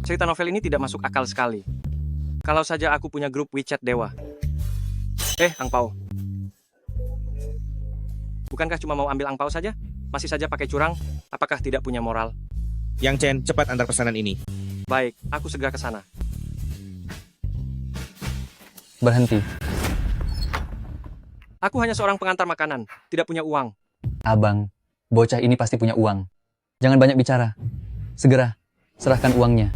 Cerita novel ini tidak masuk akal sekali. Kalau saja aku punya grup WeChat Dewa. Angpau. Bukankah cuma mau ambil angpau saja? Masih saja pakai curang? Apakah tidak punya moral? Yang Chen, cepat antar pesanan ini. Baik, aku segera ke sana. Berhenti. Aku hanya seorang pengantar makanan, tidak punya uang. Abang, bocah ini pasti punya uang. Jangan banyak bicara. Segera, serahkan uangnya.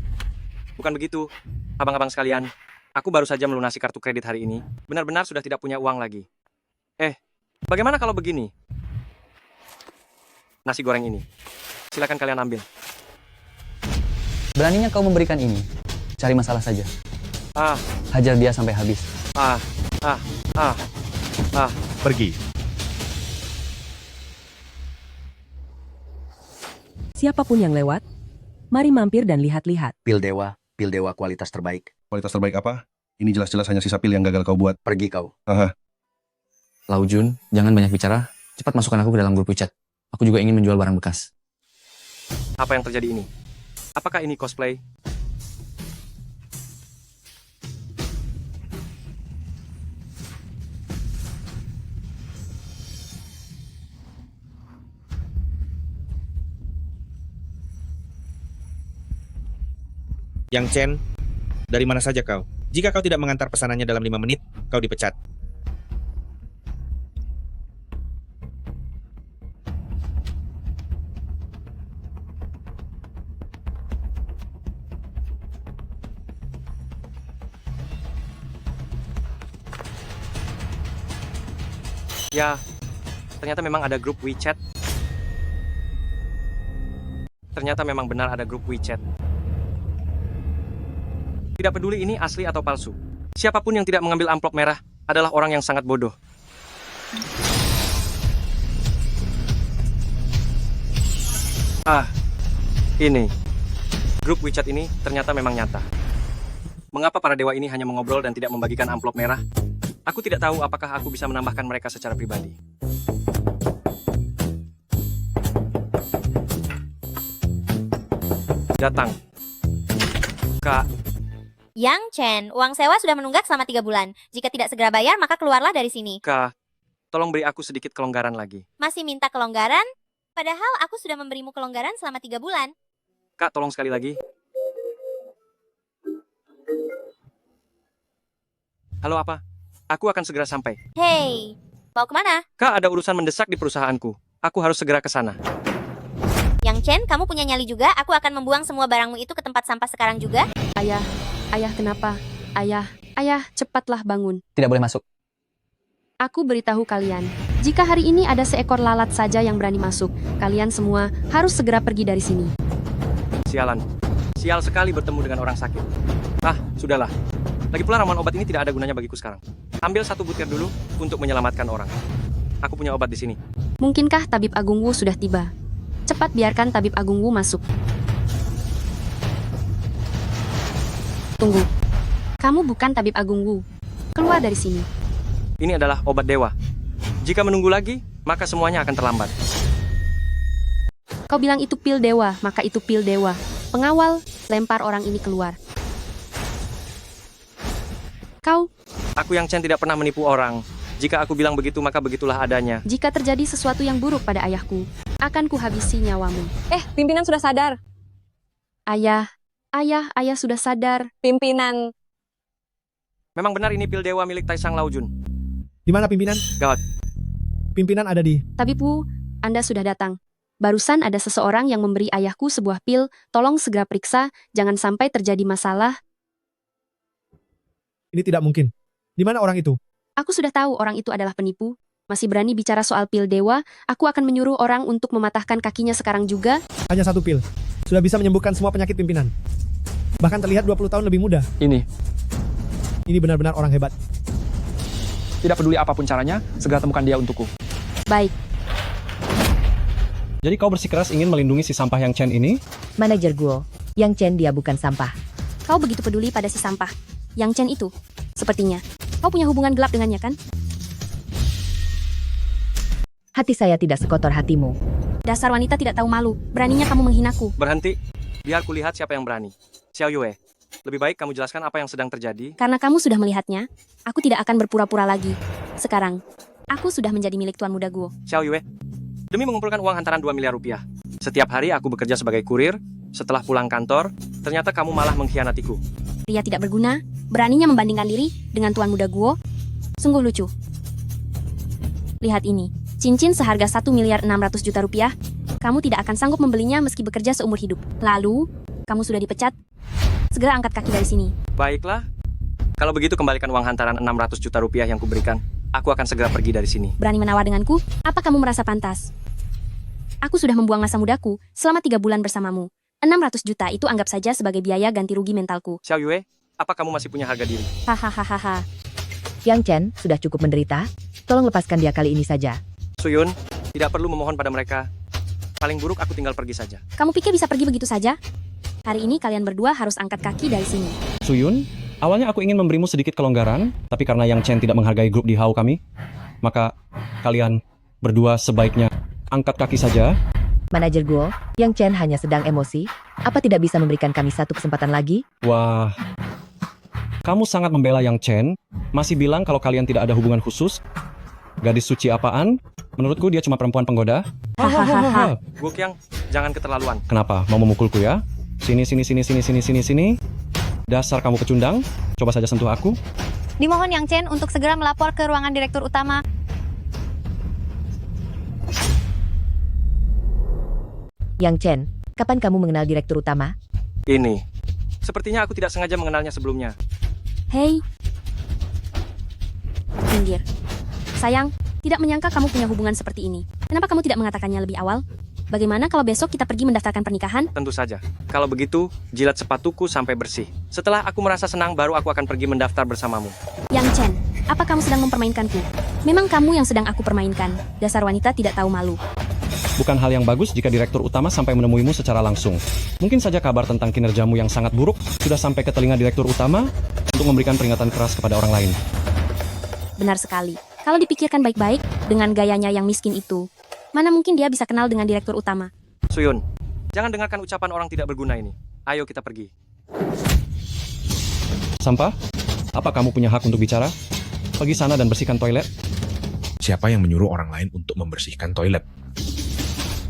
Bukan begitu, abang-abang sekalian. Aku baru saja melunasi kartu kredit hari ini. Benar-benar sudah tidak punya uang lagi. Bagaimana kalau begini? Nasi goreng ini. Silakan kalian ambil. Beraninya kau memberikan ini. Cari masalah saja. Hajar dia sampai habis. Pergi. Siapapun yang lewat, mari mampir dan lihat-lihat. Pil dewa kualitas terbaik. Kualitas terbaik apa? Ini jelas-jelas hanya sisa pil yang gagal kau buat. Pergi kau. Lau Jun, jangan banyak bicara. Cepat masukkan aku ke dalam grup WeChat. Aku juga ingin menjual barang bekas. Apa yang terjadi ini? Apakah ini cosplay? Yang Chen, dari mana saja kau? Jika kau tidak mengantar pesanannya dalam 5 menit, kau dipecat. Ya, ternyata memang ada grup WeChat. Ternyata memang benar ada grup WeChat. Tidak peduli ini asli atau palsu. Siapapun yang tidak mengambil amplop merah adalah orang yang sangat bodoh. Ini. Grup WeChat ini ternyata memang nyata. Mengapa para dewa ini hanya mengobrol dan tidak membagikan amplop merah? Aku tidak tahu apakah aku bisa menambahkan mereka secara pribadi. Datang. Kak, Yang Chen, uang sewa sudah menunggak selama 3 bulan. Jika tidak segera bayar, maka keluarlah dari sini. Kak, tolong beri aku sedikit kelonggaran lagi. Masih minta kelonggaran? Padahal aku sudah memberimu kelonggaran selama 3 bulan. Kak, tolong sekali lagi. Halo apa? Aku akan segera sampai. Hei, mau kemana? Kak, ada urusan mendesak di perusahaanku. Aku harus segera ke sana. Yang Chen, kamu punya nyali juga? Aku akan membuang semua barangmu itu ke tempat sampah sekarang juga. Ayah kenapa? Ayah, cepatlah bangun. Tidak boleh masuk. Aku beritahu kalian, jika hari ini ada seekor lalat saja yang berani masuk, kalian semua harus segera pergi dari sini. Sialan. Sial sekali bertemu dengan orang sakit. Sudahlah. Lagi pula ramuan obat ini tidak ada gunanya bagiku sekarang. Ambil 1 butir dulu untuk menyelamatkan orang. Aku punya obat di sini. Mungkinkah Tabib Agung Wu sudah tiba? Cepat biarkan Tabib Agung Wu masuk. Tunggu. Kamu bukan Tabib Agung Wu. Keluar dari sini. Ini adalah obat dewa. Jika menunggu lagi, maka semuanya akan terlambat. Kau bilang itu pil dewa, maka itu pil dewa. Pengawal, lempar orang ini keluar. Kau, Aku yang Chen tidak pernah menipu orang. Jika aku bilang begitu, maka begitulah adanya. jika terjadi sesuatu yang buruk pada ayahku, akan kuhabisi nyawamu. Pimpinan sudah sadar. Ayah sudah sadar. Pimpinan. Memang benar ini pil dewa milik Taisang Laojun. Di mana pimpinan? Gawat. Pimpinan ada di... Tabib Wu, Anda sudah datang. Barusan ada seseorang yang memberi ayahku sebuah pil, tolong segera periksa, jangan sampai terjadi masalah. Ini tidak mungkin. Di mana orang itu? Aku sudah tahu orang itu adalah penipu. Masih berani bicara soal pil dewa, aku akan menyuruh orang untuk mematahkan kakinya sekarang juga. Hanya 1 pil. Sudah bisa menyembuhkan semua penyakit pimpinan. Bahkan terlihat 20 tahun lebih muda. Ini benar-benar orang hebat. Tidak peduli apapun caranya, segera temukan dia untukku. Baik, Jadi kau bersikeras ingin melindungi si sampah yang Chen ini? Manajer Guo, Yang Chen dia bukan sampah. kau begitu peduli pada si sampah. Yang Chen itu, sepertinya. Kau punya hubungan gelap dengannya kan? Hati saya tidak sekotor hatimu. Dasar wanita tidak tahu malu, beraninya kamu menghinaku. Berhenti. Biar kulihat siapa yang berani. Xiao Yue, lebih baik kamu jelaskan apa yang sedang terjadi. Karena kamu sudah melihatnya, aku tidak akan berpura-pura lagi. Sekarang, aku sudah menjadi milik Tuan Muda Guo. Xiao Yue, demi mengumpulkan uang hantaran 2 miliar rupiah. Setiap hari aku bekerja sebagai kurir. Setelah pulang kantor, ternyata kamu malah mengkhianatiku. Pria tidak berguna, beraninya membandingkan diri dengan Tuan Muda Guo. Sungguh lucu. Lihat ini, cincin seharga 1.600.000.000 rupiah. Kamu tidak akan sanggup membelinya meski bekerja seumur hidup. Lalu, kamu sudah dipecat. Segera angkat kaki dari sini. Baiklah. Kalau begitu kembalikan uang hantaran 600 juta rupiah yang kuberikan. Aku akan segera pergi dari sini. Berani menawar denganku? Apa kamu merasa pantas? Aku sudah membuang masa mudaku selama 3 bulan bersamamu. 600 juta itu anggap saja sebagai biaya ganti rugi mentalku. Xiao Yue, apa kamu masih punya harga diri? Hahaha. Yang Chen sudah cukup menderita. Tolong lepaskan dia kali ini saja. Suyun, tidak perlu memohon pada mereka. Paling buruk aku tinggal pergi saja. Kamu pikir bisa pergi begitu saja? Hari ini kalian berdua harus angkat kaki dari sini. Suyun, awalnya aku ingin memberimu sedikit kelonggaran, tapi karena Yang Chen tidak menghargai grup di Hao kami, maka kalian berdua sebaiknya angkat kaki saja. Manajer Guo, Yang Chen hanya sedang emosi. Apa tidak bisa memberikan kami satu kesempatan lagi? Wah, kamu sangat membela Yang Chen, masih bilang kalau kalian tidak ada hubungan khusus. Gadis suci apaan? Menurutku dia cuma perempuan penggoda. Hahaha. Guo Qiang, jangan keterlaluan. Kenapa? Mau memukulku ya? Sini. Dasar kamu pecundang. Coba saja sentuh aku. Dimohon Yang Chen untuk segera melapor ke ruangan direktur utama. Yang Chen, kapan kamu mengenal direktur utama? Ini. Sepertinya aku tidak sengaja mengenalnya sebelumnya. Hei. Minggir. Sayang, tidak menyangka kamu punya hubungan seperti ini. Kenapa kamu tidak mengatakannya lebih awal? Bagaimana kalau besok kita pergi mendaftarkan pernikahan? Tentu saja. Kalau begitu, jilat sepatuku sampai bersih. Setelah aku merasa senang, baru aku akan pergi mendaftar bersamamu. Yang Chen, apa kamu sedang mempermainkanku? Memang kamu yang sedang aku permainkan. Dasar wanita tidak tahu malu. Bukan hal yang bagus jika direktur utama sampai menemuimu secara langsung. Mungkin saja kabar tentang kinerjamu yang sangat buruk sudah sampai ke telinga direktur utama untuk memberikan peringatan keras kepada orang lain. Benar sekali. Kalau dipikirkan baik-baik, dengan gayanya yang miskin itu, mana mungkin dia bisa kenal dengan direktur utama? Suyun, jangan dengarkan ucapan orang tidak berguna ini. Ayo kita pergi. Sampah? Apa kamu punya hak untuk bicara? Pergi sana dan bersihkan toilet. Siapa yang menyuruh orang lain untuk membersihkan toilet?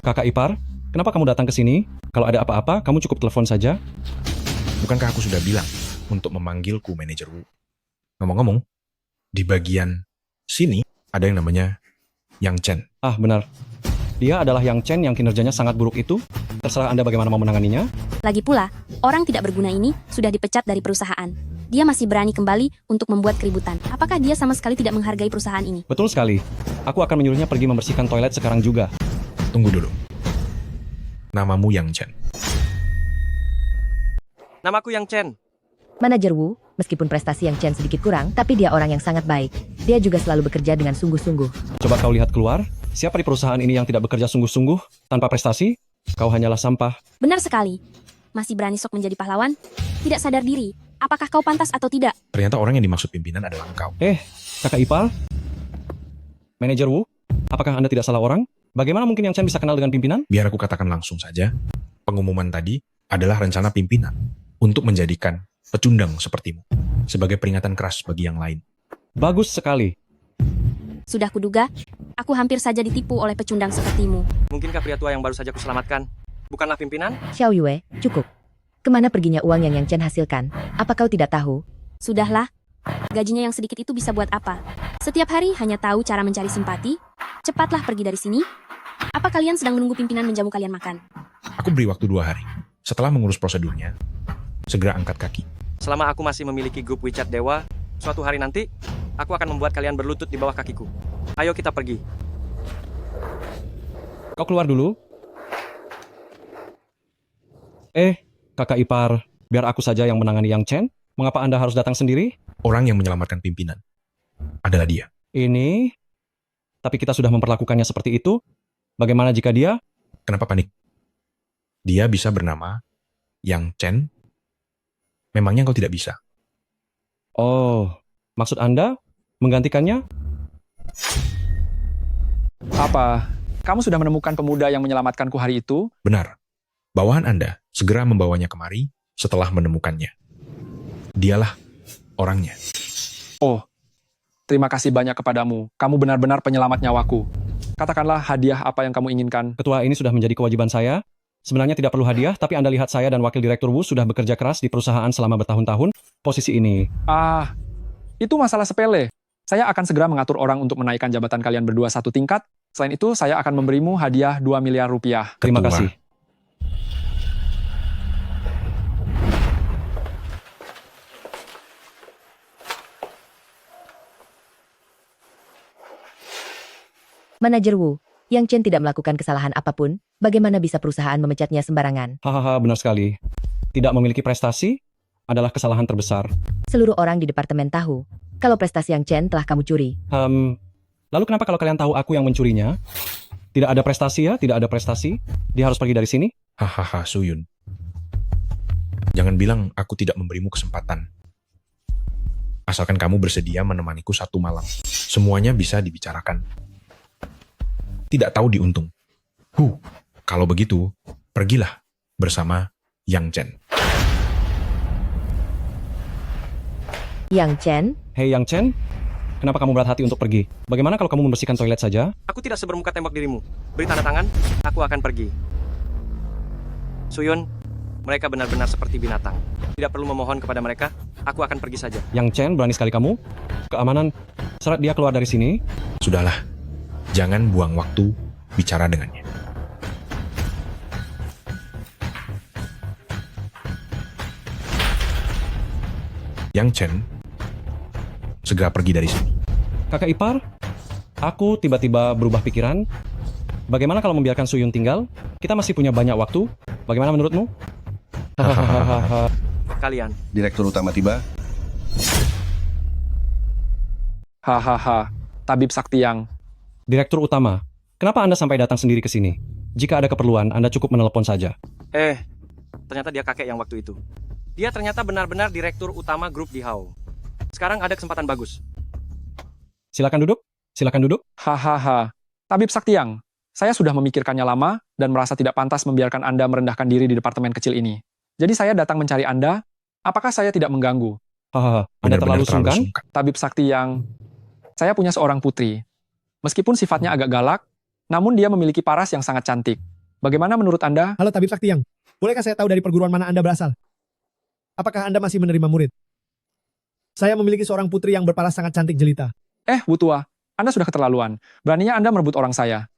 Kakak ipar, kenapa kamu datang ke sini? Kalau ada apa-apa, kamu cukup telepon saja. Bukankah aku sudah bilang untuk memanggilku manajer Wu? Ngomong-ngomong, di bagian sini ada yang namanya Yang Chen. Ah, benar. Dia adalah Yang Chen yang kinerjanya sangat buruk itu. Terserah Anda bagaimana mau menanganinya. Lagi pula, orang tidak berguna ini sudah dipecat dari perusahaan. Dia masih berani kembali untuk membuat keributan. Apakah dia sama sekali tidak menghargai perusahaan ini? Betul sekali. Aku akan menyuruhnya pergi membersihkan toilet sekarang juga. Tunggu dulu. Namamu Yang Chen. Namaku Yang Chen. Manajer Wu, meskipun prestasi Yang Chen sedikit kurang, tapi dia orang yang sangat baik. Dia juga selalu bekerja dengan sungguh-sungguh. Coba kau lihat keluar. Siapa di perusahaan ini yang tidak bekerja sungguh-sungguh tanpa prestasi? Kau hanyalah sampah. Benar sekali. Masih berani sok menjadi pahlawan? Tidak sadar diri. Apakah kau pantas atau tidak? Ternyata orang yang dimaksud pimpinan adalah engkau. Kakak ipar? Manajer Wu? Apakah Anda tidak salah orang? Bagaimana mungkin Yang Chen bisa kenal dengan pimpinan? Biar aku katakan langsung saja, pengumuman tadi adalah rencana pimpinan untuk menjadikan pecundang sepertimu sebagai peringatan keras bagi yang lain. Bagus sekali. Sudah kuduga, aku hampir saja ditipu oleh pecundang sepertimu. Mungkinkah pria tua yang baru saja kuselamatkan bukanlah pimpinan? Xiao Yue, cukup. Kemana perginya uang yang Chen hasilkan? Apa kau tidak tahu? Sudahlah. Gajinya yang sedikit itu bisa buat apa? Setiap hari hanya tahu cara mencari simpati. Cepatlah pergi dari sini. Apa kalian sedang menunggu pimpinan menjamu kalian makan? Aku beri waktu 2 hari. Setelah mengurus prosedurnya, segera angkat kaki. Selama aku masih memiliki grup WeChat Dewa, suatu hari nanti, aku akan membuat kalian berlutut di bawah kakiku. Ayo kita pergi. Kau keluar dulu. Kakak ipar, biar aku saja yang menangani Yang Chen. Mengapa Anda harus datang sendiri? Orang yang menyelamatkan pimpinan adalah dia. Ini, tapi kita sudah memperlakukannya seperti itu. Bagaimana jika dia? Kenapa panik? Dia bisa bernama Yang Chen. Memangnya engkau tidak bisa? Oh, maksud Anda menggantikannya? Apa? Kamu sudah menemukan pemuda yang menyelamatkanku hari itu? Benar. Bawahan Anda segera membawanya kemari setelah menemukannya. Dialah orangnya. Oh, terima kasih banyak kepadamu. Kamu benar-benar penyelamat nyawaku. Katakanlah hadiah apa yang kamu inginkan. Ketua, ini sudah menjadi kewajiban saya. Sebenarnya tidak perlu hadiah, tapi Anda lihat saya dan Wakil Direktur Wu sudah bekerja keras di perusahaan selama bertahun-tahun. Posisi ini. Itu masalah sepele. Saya akan segera mengatur orang untuk menaikkan jabatan kalian berdua 1 tingkat. Selain itu, saya akan memberimu hadiah 2 miliar rupiah. Terima Ketua. kasih. Manajer Wu, Yang Chen tidak melakukan kesalahan apapun, bagaimana bisa perusahaan memecatnya sembarangan? Hahaha, benar sekali. Tidak memiliki prestasi adalah kesalahan terbesar. Seluruh orang di departemen tahu, kalau prestasi Yang Chen telah kamu curi. Lalu kenapa kalau kalian tahu aku yang mencurinya? Tidak ada prestasi ya, tidak ada prestasi. Dia harus pergi dari sini. Hahaha, Suyun. Jangan bilang aku tidak memberimu kesempatan. Asalkan kamu bersedia menemaniku 1 malam. Semuanya bisa dibicarakan. Tidak tahu diuntung. Kalau begitu, pergilah bersama Yang Chen. Yang Chen? Hei Yang Chen, kenapa kamu berat hati untuk pergi? Bagaimana kalau kamu membersihkan toilet saja? Aku tidak sebermuka tembak dirimu. Beri tanda tangan, aku akan pergi. Suyun, mereka benar-benar seperti binatang. Tidak perlu memohon kepada mereka, aku akan pergi saja. Yang Chen, berani sekali kamu. Keamanan, seret dia keluar dari sini. Sudahlah, jangan buang waktu bicara dengannya. Yang Chen, segera pergi dari sini. Kakak ipar, aku tiba-tiba berubah pikiran. Bagaimana kalau membiarkan Suyun tinggal? Kita masih punya banyak waktu. Bagaimana menurutmu? Hahaha. Kalian, Direktur utama tiba. Hahaha, Tabib Sakti Yang. Direktur utama, kenapa Anda sampai datang sendiri ke sini? Jika ada keperluan, Anda cukup menelepon saja. ternyata dia kakek yang waktu itu. Dia ternyata benar-benar direktur utama grup di Hao. Sekarang ada kesempatan bagus. Silakan duduk. Silakan duduk. Hahaha. Tabib Sakti Yang, saya sudah memikirkannya lama dan merasa tidak pantas membiarkan Anda merendahkan diri di departemen kecil ini. Jadi saya datang mencari Anda. Apakah saya tidak mengganggu? Hahaha. Anda terlalu sungkan? Tabib Sakti Yang, saya punya seorang putri. Meskipun sifatnya agak galak, namun dia memiliki paras yang sangat cantik. Bagaimana menurut Anda? Halo Tabib Sakti Yang, bolehkah saya tahu dari perguruan mana Anda berasal? Apakah Anda masih menerima murid? Saya memiliki seorang putri yang berparas sangat cantik jelita. Bu Tua, Anda sudah keterlaluan. Beraninya Anda merebut orang saya.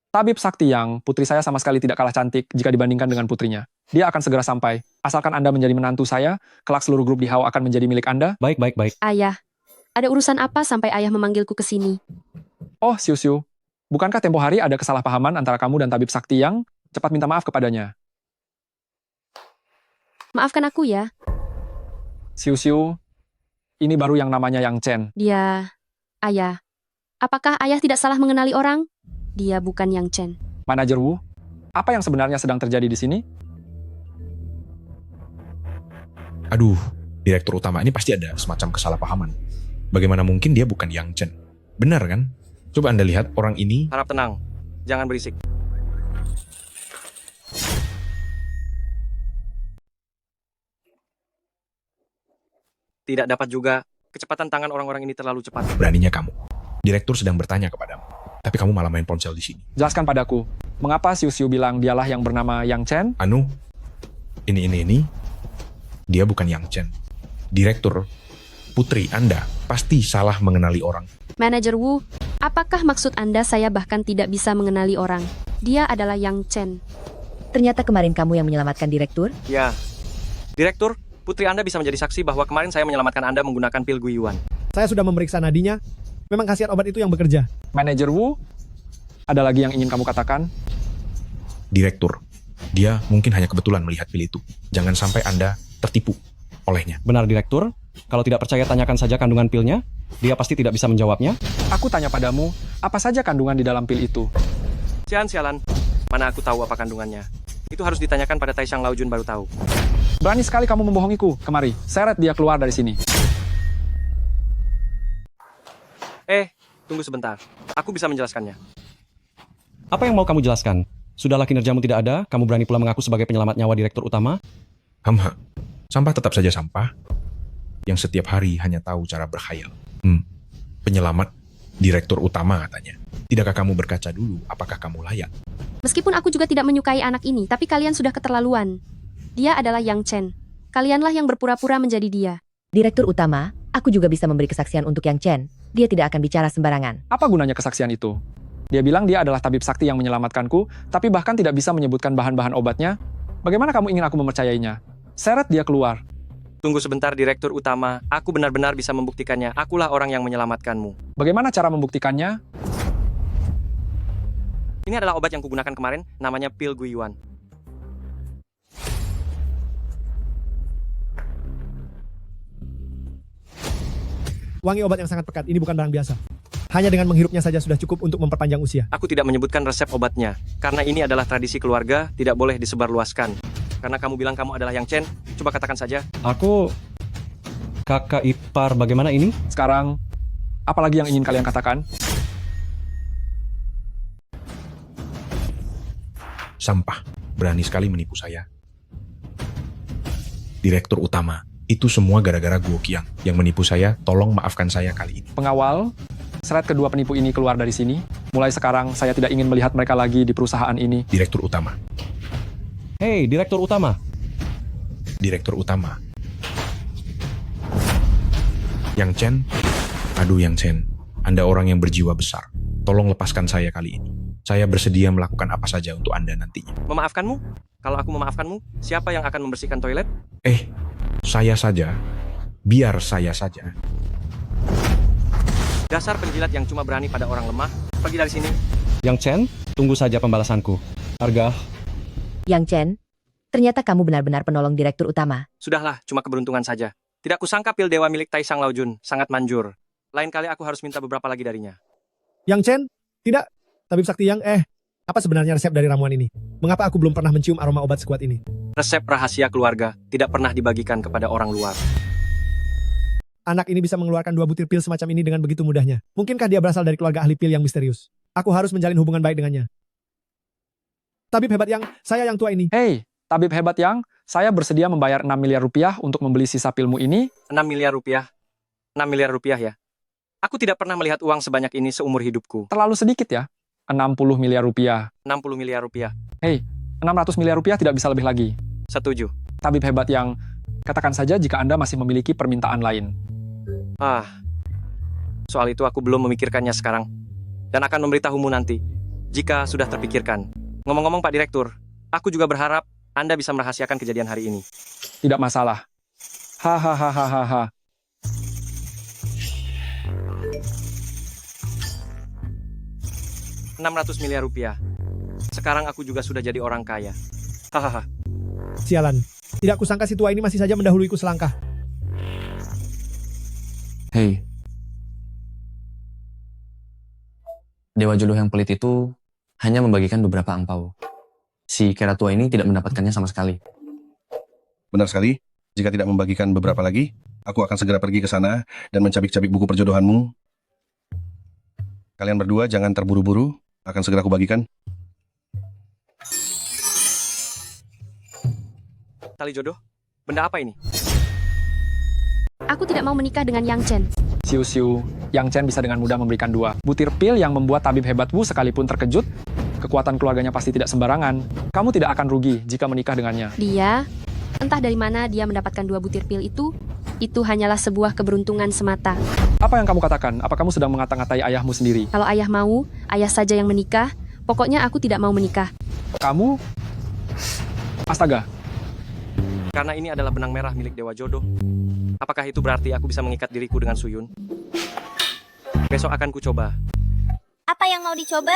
Tabib Sakti Yang, putri saya sama sekali tidak kalah cantik jika dibandingkan dengan putrinya. Dia akan segera sampai. Asalkan Anda menjadi menantu saya, kelak seluruh grup di Hao akan menjadi milik Anda. Baik. Ayah, ada urusan apa sampai ayah memanggilku ke sini? Oh, Siu-Siu. Bukankah tempo hari ada kesalahpahaman antara kamu dan Tabib Sakti Yang? Cepat minta maaf kepadanya. Maafkan aku ya. Siu-Siu, ini baru yang namanya Yang Chen. Dia... Ayah, apakah ayah tidak salah mengenali orang? Dia bukan Yang Chen. Manajer Wu, apa yang sebenarnya sedang terjadi di sini? Aduh, direktur utama ini pasti ada semacam kesalahpahaman. Bagaimana mungkin dia bukan Yang Chen? Benar kan? Coba Anda lihat orang ini. Harap tenang, jangan berisik. Tidak dapat juga, kecepatan tangan orang-orang ini terlalu cepat. Beraninya kamu. Direktur sedang bertanya kepadamu. Tapi kamu malah main ponsel di sini. Jelaskan padaku, mengapa Siu-Siu bilang dialah yang bernama Yang Chen? Anu, ini. Dia bukan Yang Chen. Direktur, putri Anda pasti salah mengenali orang. Manajer Wu, apakah maksud Anda saya bahkan tidak bisa mengenali orang? Dia adalah Yang Chen. Ternyata kemarin kamu yang menyelamatkan direktur? Ya, direktur, putri Anda bisa menjadi saksi bahwa kemarin saya menyelamatkan Anda menggunakan pil Guiyuan. Saya sudah memeriksa nadinya. Memang khasiat obat itu yang bekerja. Manajer Wu, ada lagi yang ingin kamu katakan? Direktur, dia mungkin hanya kebetulan melihat pil itu. Jangan sampai Anda tertipu olehnya. Benar, Direktur. Kalau tidak percaya, tanyakan saja kandungan pilnya. Dia pasti tidak bisa menjawabnya. Aku tanya padamu, apa saja kandungan di dalam pil itu? Sialan, mana aku tahu apa kandungannya. Itu harus ditanyakan pada Taishang Laojun baru tahu. Berani sekali kamu membohongiku. Kemari, seret dia keluar dari sini. Tunggu sebentar. Aku bisa menjelaskannya. Apa yang mau kamu jelaskan? Sudahlah kinerjamu tidak ada, kamu berani pula mengaku sebagai penyelamat nyawa direktur utama? Hamha, sampah tetap saja sampah. Yang setiap hari hanya tahu cara berkhayal. Penyelamat direktur utama katanya. Tidakkah kamu berkaca dulu apakah kamu layak? Meskipun aku juga tidak menyukai anak ini, tapi kalian sudah keterlaluan. Dia adalah Yang Chen. Kalianlah yang berpura-pura menjadi dia. Direktur utama, aku juga bisa memberi kesaksian untuk Yang Chen. Dia tidak akan bicara sembarangan. Apa gunanya kesaksian itu? Dia bilang dia adalah tabib sakti yang menyelamatkanku, tapi bahkan tidak bisa menyebutkan bahan-bahan obatnya. Bagaimana kamu ingin aku mempercayainya? Seret dia keluar. Tunggu sebentar direktur utama, aku benar-benar bisa membuktikannya. Akulah orang yang menyelamatkanmu. Bagaimana cara membuktikannya? Ini adalah obat yang kugunakan kemarin, namanya pil Guiyuan. Wangi obat yang sangat pekat, ini bukan barang biasa. Hanya dengan menghirupnya saja sudah cukup untuk memperpanjang usia. Aku tidak menyebutkan resep obatnya, karena ini adalah tradisi keluarga, tidak boleh disebarluaskan. Karena kamu bilang kamu adalah Yang Chen, coba katakan saja. Aku kakak ipar, bagaimana ini? Sekarang, apalagi yang ingin kalian katakan? Sampah, berani sekali menipu saya. Direktur utama, itu semua gara-gara Guo Qiang. Yang menipu saya, tolong maafkan saya kali ini. Pengawal, seret kedua penipu ini keluar dari sini. Mulai sekarang, saya tidak ingin melihat mereka lagi di perusahaan ini. Direktur utama. Hei, direktur utama. Direktur utama. Yang Chen, aduh Yang Chen, Anda orang yang berjiwa besar. Tolong lepaskan saya kali ini. Saya bersedia melakukan apa saja untuk Anda nantinya. Memaafkanmu? Kalau aku memaafkanmu, siapa yang akan membersihkan toilet? Saya saja. Biar saya saja. Dasar penjilat yang cuma berani pada orang lemah, pergi dari sini. Yang Chen, tunggu saja pembalasanku. Harga. Yang Chen, ternyata kamu benar-benar penolong direktur utama. Sudahlah, cuma keberuntungan saja. Tidak kusangka pil dewa milik Taisang Laojun, sangat manjur. Lain kali aku harus minta beberapa lagi darinya. Yang Chen, tidak. Tabib sakti Yang, apa sebenarnya resep dari ramuan ini? Mengapa aku belum pernah mencium aroma obat sekuat ini? Resep rahasia keluarga, tidak pernah dibagikan kepada orang luar. Anak ini bisa mengeluarkan 2 butir pil semacam ini dengan begitu mudahnya. Mungkinkah dia berasal dari keluarga ahli pil yang misterius? Aku harus menjalin hubungan baik dengannya. Tabib hebat Yang, saya yang tua ini. Hei, tabib hebat Yang, saya bersedia membayar 6 miliar rupiah untuk membeli sisa pilmu ini. 6 miliar rupiah? 6 miliar rupiah ya? Aku tidak pernah melihat uang sebanyak ini seumur hidupku. Terlalu sedikit ya? 60 miliar rupiah. 60 miliar rupiah. Hei, 600 miliar rupiah tidak bisa lebih lagi. Setuju. Tabib hebat Yang, katakan saja jika Anda masih memiliki permintaan lain. Soal itu aku belum memikirkannya sekarang. Dan akan memberitahumu nanti, jika sudah terpikirkan. Ngomong-ngomong Pak Direktur, aku juga berharap Anda bisa merahasiakan kejadian hari ini. Tidak masalah. Hahaha. 600 miliar rupiah. Sekarang aku juga sudah jadi orang kaya. Hahaha. Sialan. Tidak kusangka si tua ini masih saja mendahuluiku selangkah. Hei. Dewa jodoh yang pelit itu hanya membagikan beberapa angpau. Si kera tua ini tidak mendapatkannya sama sekali. Benar sekali. Jika tidak membagikan beberapa lagi, aku akan segera pergi ke sana dan mencabik-cabik buku perjodohanmu. Kalian berdua jangan terburu-buru. Akan segera aku bagikan. Tali jodoh? Benda apa ini? Aku tidak mau menikah dengan Yang Chen. Siu-siu, Yang Chen bisa dengan mudah memberikan 2 butir pil yang membuat tabib hebat Wu sekalipun terkejut. Kekuatan keluarganya pasti tidak sembarangan. Kamu tidak akan rugi jika menikah dengannya. Dia, entah dari mana dia mendapatkan 2 butir pil itu hanyalah sebuah keberuntungan semata. Apa yang kamu katakan? Apa kamu sedang mengata-ngatai ayahmu sendiri? Kalau ayah mau, ayah saja yang menikah. Pokoknya aku tidak mau menikah. Kamu? Astaga. Karena ini adalah benang merah milik Dewa Jodoh. Apakah itu berarti aku bisa mengikat diriku dengan Suyun? Besok akan ku coba. Apa yang mau dicoba?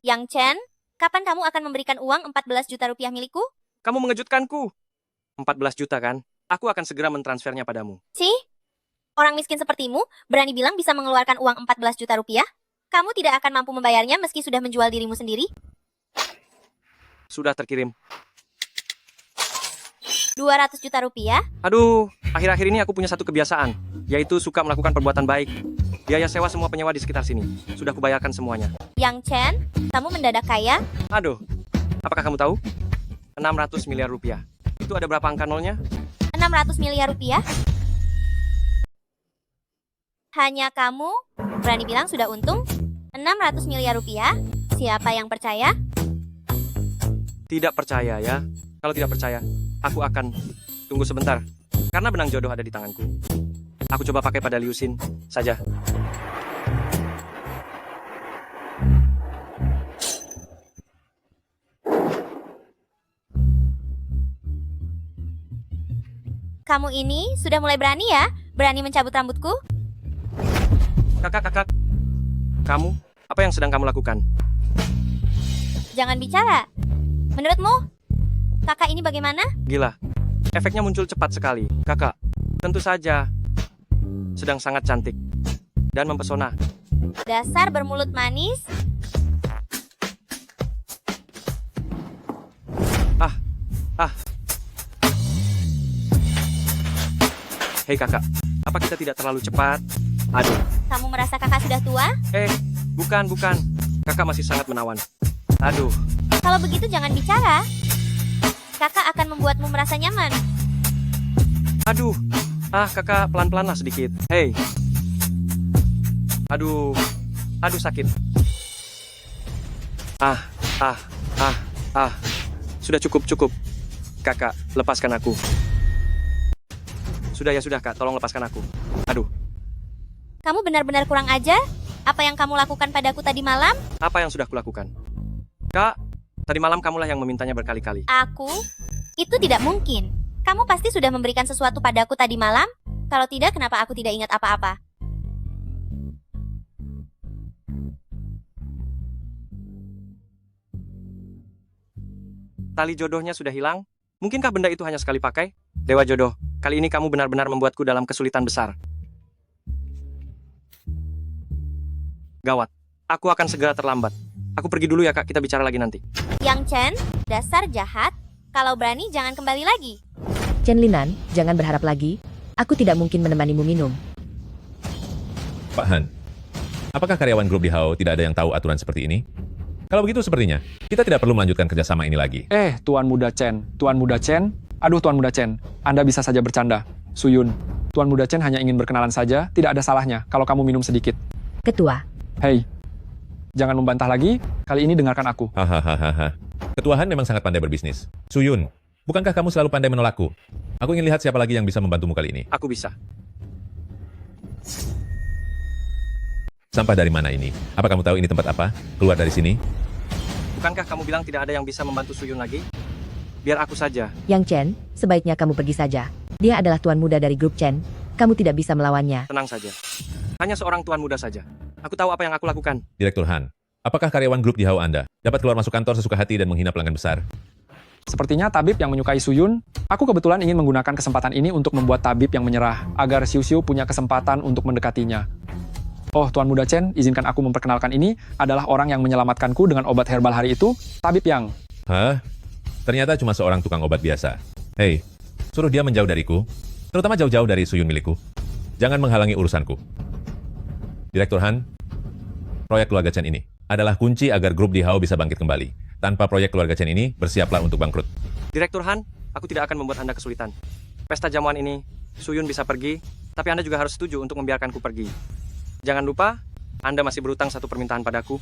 Yang Chen, kapan kamu akan memberikan uang 14 juta rupiah milikku? Kamu mengejutkanku. 14 juta kan? Aku akan segera mentransfernya padamu. Orang miskin sepertimu berani bilang bisa mengeluarkan uang 14 juta rupiah? Kamu tidak akan mampu membayarnya meski sudah menjual dirimu sendiri? Sudah terkirim. 200 juta rupiah? Aduh, akhir-akhir ini aku punya satu kebiasaan, yaitu suka melakukan perbuatan baik. Biaya sewa semua penyewa di sekitar sini. Sudah kubayarkan semuanya. Yang Chen, kamu mendadak kaya? Aduh, apakah kamu tahu? 600 miliar rupiah. Itu ada berapa angka nolnya? 600 miliar rupiah? Hanya kamu berani bilang sudah untung? 600 miliar rupiah? Siapa yang percaya? Tidak percaya ya. Kalau tidak percaya, aku akan tunggu sebentar. Karena benang jodoh ada di tanganku. Aku coba pakai pada Liu Xin saja. Kamu ini sudah mulai berani ya? Berani mencabut rambutku? Kakak. Kamu, apa yang sedang kamu lakukan? Jangan bicara. Menurutmu, kakak ini bagaimana? Gila. Efeknya muncul cepat sekali. Kakak, tentu saja sedang sangat cantik dan mempesona. Dasar bermulut manis. Hei kakak, apa kita tidak terlalu cepat? Aduh, Kamu merasa kakak sudah tua? bukan. Kakak masih sangat menawan. Aduh, Kalau begitu jangan bicara. Kakak akan membuatmu merasa nyaman. aduh. Kakak, pelan-pelanlah sedikit. Hei. Aduh sakit. Sudah cukup. Kakak, lepaskan aku. Sudah kak, tolong lepaskan aku. Aduh, Kamu benar-benar kurang ajar? Apa yang kamu lakukan padaku tadi malam? apa yang sudah kulakukan? Kak, tadi malam kamulah yang memintanya berkali-kali. Aku? Itu tidak mungkin. Kamu pasti sudah memberikan sesuatu padaku tadi malam? Kalau tidak, kenapa aku tidak ingat apa-apa? Tali jodohnya sudah hilang? Mungkinkah benda itu hanya sekali pakai? Dewa jodoh, kali ini kamu benar-benar membuatku dalam kesulitan besar. Gawat, aku akan segera terlambat. Aku pergi dulu ya kak, kita bicara lagi nanti. Yang Chen, dasar jahat. Kalau berani, jangan kembali lagi. Chen Linan, jangan berharap lagi. Aku tidak mungkin menemanimu minum. Pak Han, apakah karyawan grup di Hao tidak ada yang tahu aturan seperti ini? Kalau begitu sepertinya, kita tidak perlu melanjutkan kerjasama ini lagi. Tuan Muda Chen. Aduh, Tuan Muda Chen. Anda bisa saja bercanda. Suyun, Tuan Muda Chen hanya ingin berkenalan saja, tidak ada salahnya kalau kamu minum sedikit. Ketua, Hei, jangan membantah lagi, kali ini dengarkan aku. Hahaha. Ketua Han memang sangat pandai berbisnis. Suyun, bukankah kamu selalu pandai menolakku? Aku ingin lihat siapa lagi yang bisa membantumu kali ini. Aku bisa. Sampah dari mana ini? Apa kamu tahu ini tempat apa? Keluar dari sini. Bukankah kamu bilang tidak ada yang bisa membantu Suyun lagi? Biar aku saja. Yang Chen, sebaiknya kamu pergi saja. Dia adalah tuan muda dari grup Chen. Kamu tidak bisa melawannya. Tenang saja. Hanya seorang tuan muda saja. Aku tahu apa yang aku lakukan. Direktur Han, apakah karyawan grup di Hao Anda dapat keluar masuk kantor sesuka hati dan menghina pelanggan besar? Sepertinya tabib yang menyukai Suyun, aku kebetulan ingin menggunakan kesempatan ini untuk membuat tabib yang menyerah, agar Xiu Xiu punya kesempatan untuk mendekatinya. Oh, Tuan Muda Chen, izinkan aku memperkenalkan ini adalah orang yang menyelamatkanku dengan obat herbal hari itu, Tabib Yang. Hah? Ternyata cuma seorang tukang obat biasa. Hei, suruh dia menjauh dariku, terutama jauh-jauh dari Suyun milikku. Jangan menghalangi urusanku. Direktur Han, proyek keluarga Chen ini adalah kunci agar grup di Hao bisa bangkit kembali. Tanpa proyek keluarga Chen ini, bersiaplah untuk bangkrut. Direktur Han, aku tidak akan membuat Anda kesulitan. Pesta jamuan ini, Suyun bisa pergi, tapi Anda juga harus setuju untuk membiarkanku pergi. Jangan lupa, Anda masih berutang satu permintaan padaku.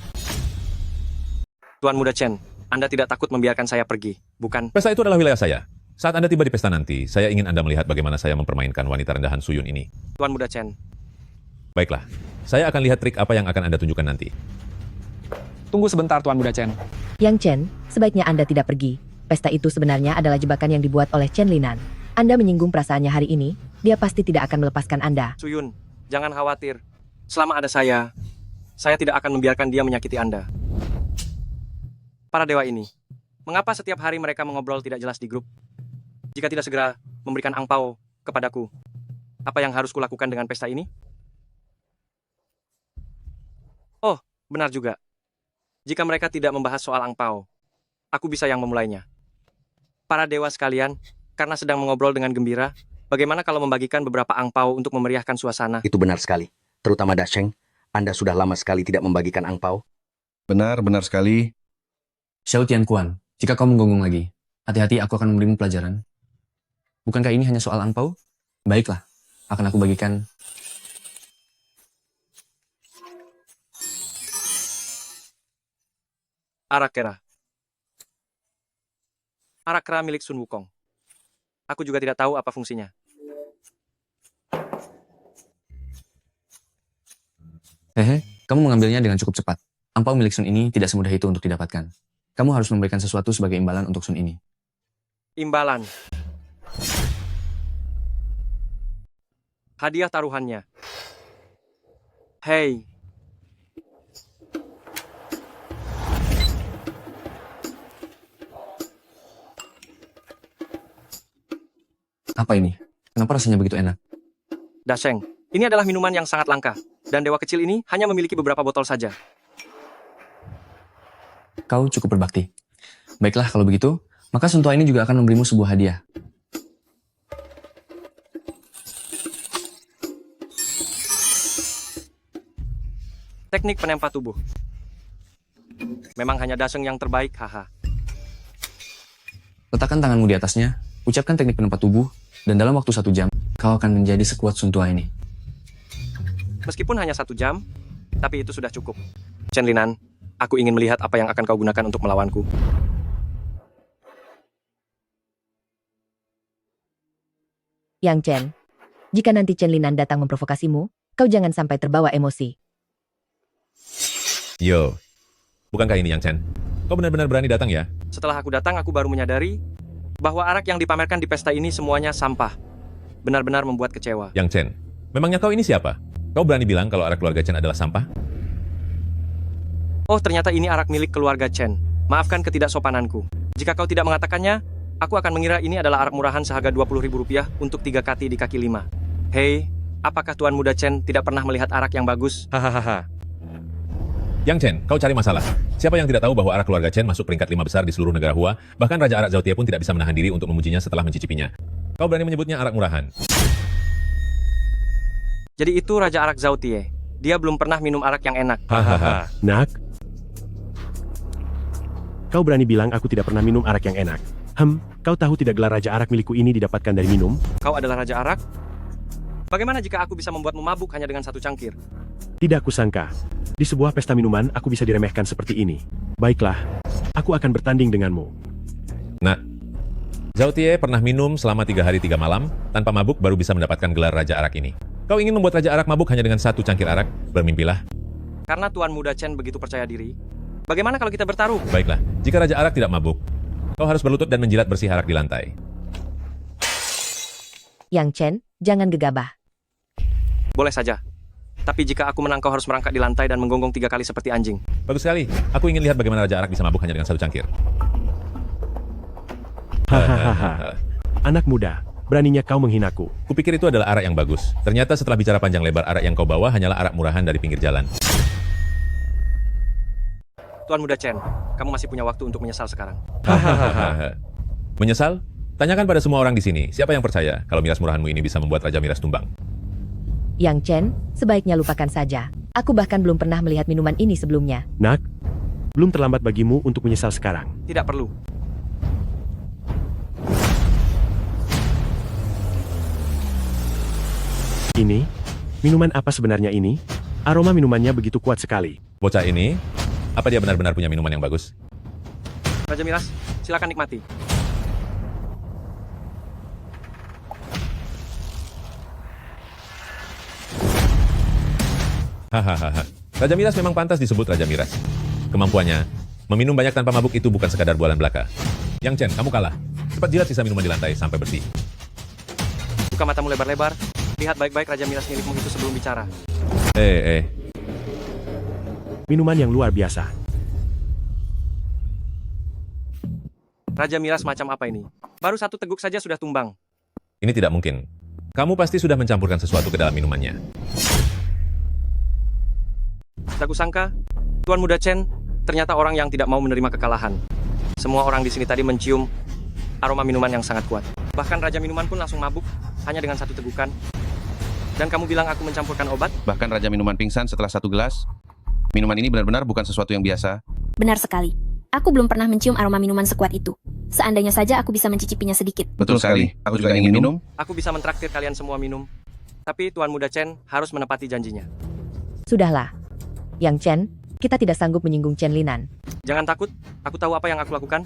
Tuan Muda Chen, Anda tidak takut membiarkan saya pergi, bukan? Pesta itu adalah wilayah saya. Saat Anda tiba di pesta nanti, saya ingin Anda melihat bagaimana saya mempermainkan wanita rendahan Suyun ini. Tuan Muda Chen, Baiklah, saya akan lihat trik apa yang akan Anda tunjukkan nanti. Tunggu sebentar, Tuan Muda Chen. Yang Chen, sebaiknya Anda tidak pergi. Pesta itu sebenarnya adalah jebakan yang dibuat oleh Chen Linan. Anda menyinggung perasaannya hari ini, dia pasti tidak akan melepaskan Anda. Suyun, jangan khawatir. Selama ada saya tidak akan membiarkan dia menyakiti Anda. Para dewa ini, mengapa setiap hari mereka mengobrol tidak jelas di grup? Jika tidak segera memberikan angpau kepadaku, apa yang harus kulakukan dengan pesta ini? Oh, benar juga. Jika mereka tidak membahas soal angpau, aku bisa yang memulainya. Para dewa sekalian, karena sedang mengobrol dengan gembira, bagaimana kalau membagikan beberapa angpau untuk memeriahkan suasana? Itu benar sekali. terutama Dasheng. Anda sudah lama sekali tidak membagikan angpau. Benar sekali. Xiao Tianquan, jika kau menggonggong lagi, hati-hati aku akan memberimu pelajaran. Bukankah ini hanya soal angpau? Baiklah, akan aku bagikan. Arak kera. Arak kera milik Sun Wukong. Aku juga tidak tahu apa fungsinya. Hehe, kamu mengambilnya dengan cukup cepat. Angpau milik Sun ini tidak semudah itu untuk didapatkan. Kamu harus memberikan sesuatu sebagai imbalan untuk Sun ini. Imbalan. Hadiah taruhannya. Hei. Apa ini? Kenapa rasanya begitu enak? Dasheng, ini adalah minuman yang sangat langka. Dan dewa kecil ini hanya memiliki beberapa botol saja. Kau cukup berbakti. Baiklah kalau begitu, maka Sun Tua ini juga akan memberimu sebuah hadiah. Teknik penempa tubuh. Memang hanya Dasheng yang terbaik, haha. Letakkan tanganmu di atasnya, ucapkan teknik penempa tubuh, dan dalam waktu 1 jam, kau akan menjadi sekuat Sun Tua ini. Meskipun hanya 1 jam, tapi itu sudah cukup. Chen Linan, aku ingin melihat apa yang akan kau gunakan untuk melawanku. Yang Chen, jika nanti Chen Linan datang memprovokasimu, kau jangan sampai terbawa emosi. Yo, bukankah ini Yang Chen? Kau benar-benar berani datang ya? Setelah aku datang, aku baru menyadari bahwa arak yang dipamerkan di pesta ini semuanya sampah. Benar-benar membuat kecewa. Yang Chen, memangnya kau ini siapa? Kau berani bilang kalau arak keluarga Chen adalah sampah? Oh, ternyata ini arak milik keluarga Chen. Maafkan ketidaksopananku. Jika kau tidak mengatakannya, aku akan mengira ini adalah arak murahan seharga Rp20.000 untuk 3 kati di kaki 5. Hei, apakah Tuan Muda Chen tidak pernah melihat arak yang bagus? Hahaha. Yang Chen, kau cari masalah. Siapa yang tidak tahu bahwa arak keluarga Chen masuk peringkat 5 besar di seluruh negara Hua, bahkan Raja Arak Zhao Tie pun tidak bisa menahan diri untuk memujinya setelah mencicipinya. Kau berani menyebutnya arak murahan? Jadi itu Raja Arak Zhao Tie. Dia belum pernah minum arak yang enak. Hahaha. Nak, kau berani bilang aku tidak pernah minum arak yang enak. Kau tahu tidak gelar Raja Arak milikku ini didapatkan dari minum? Kau adalah Raja Arak? Bagaimana jika aku bisa membuatmu mabuk hanya dengan 1 cangkir? Tidak kusangka. Di sebuah pesta minuman, aku bisa diremehkan seperti ini. Baiklah, aku akan bertanding denganmu. Nah, Zhao Tie pernah minum selama 3 hari 3 malam, tanpa mabuk baru bisa mendapatkan gelar Raja Arak ini. Kau ingin membuat Raja Arak mabuk hanya dengan 1 cangkir arak? Bermimpilah. Karena Tuan Muda Chen begitu percaya diri, bagaimana kalau kita bertaruh? Baiklah, jika Raja Arak tidak mabuk, kau harus berlutut dan menjilat bersih arak di lantai. Yang Chen, jangan gegabah. Boleh saja. Tapi jika aku menang, kau harus merangkak di lantai dan menggonggong 3 kali seperti anjing. Bagus sekali. Aku ingin lihat bagaimana Raja Arak bisa mabuk hanya dengan 1 cangkir. Hahaha. Anak muda, beraninya kau menghinaku. Kupikir itu adalah arak yang bagus. Ternyata setelah bicara panjang lebar, arak yang kau bawa hanyalah arak murahan dari pinggir jalan. Tuan Muda Chen, kamu masih punya waktu untuk menyesal sekarang. Menyesal? Tanyakan pada semua orang di sini, siapa yang percaya kalau miras murahanmu ini bisa membuat Raja Miras tumbang? Yang Chen, sebaiknya lupakan saja. Aku bahkan belum pernah melihat minuman ini sebelumnya. Nak, belum terlambat bagimu untuk menyesal sekarang. Tidak perlu. Ini? Minuman apa sebenarnya ini? Aroma minumannya begitu kuat sekali. Bocah ini, apa dia benar-benar punya minuman yang bagus? Raja Miras, silakan nikmati. Hahaha. Raja Miras memang pantas disebut Raja Miras. Kemampuannya, meminum banyak tanpa mabuk itu bukan sekadar bualan belaka. Yang Chen, kamu kalah. Cepat jilat sisa minuman di lantai sampai bersih. Buka matamu lebar-lebar. Lihat baik-baik Raja Miras milikmu itu sebelum bicara. Minuman yang luar biasa. Raja Miras macam apa ini? Baru 1 teguk saja sudah tumbang. Ini tidak mungkin. Kamu pasti sudah mencampurkan sesuatu ke dalam minumannya. Tak kusangka, Tuan Muda Chen ternyata orang yang tidak mau menerima kekalahan. Semua orang di sini tadi mencium aroma minuman yang sangat kuat. Bahkan Raja Minuman pun langsung mabuk hanya dengan 1 tegukan. Dan kamu bilang aku mencampurkan obat? Bahkan Raja Minuman pingsan setelah 1 gelas. Minuman ini benar-benar bukan sesuatu yang biasa. Benar sekali. Aku belum pernah mencium aroma minuman sekuat itu. Seandainya saja aku bisa mencicipinya sedikit. Betul sekali. Aku juga ingin minum. Aku bisa mentraktir kalian semua minum. Tapi Tuan Muda Chen harus menepati janjinya. Sudahlah. Yang Chen, kita tidak sanggup menyinggung Chen Linan. Jangan takut, aku tahu apa yang aku lakukan.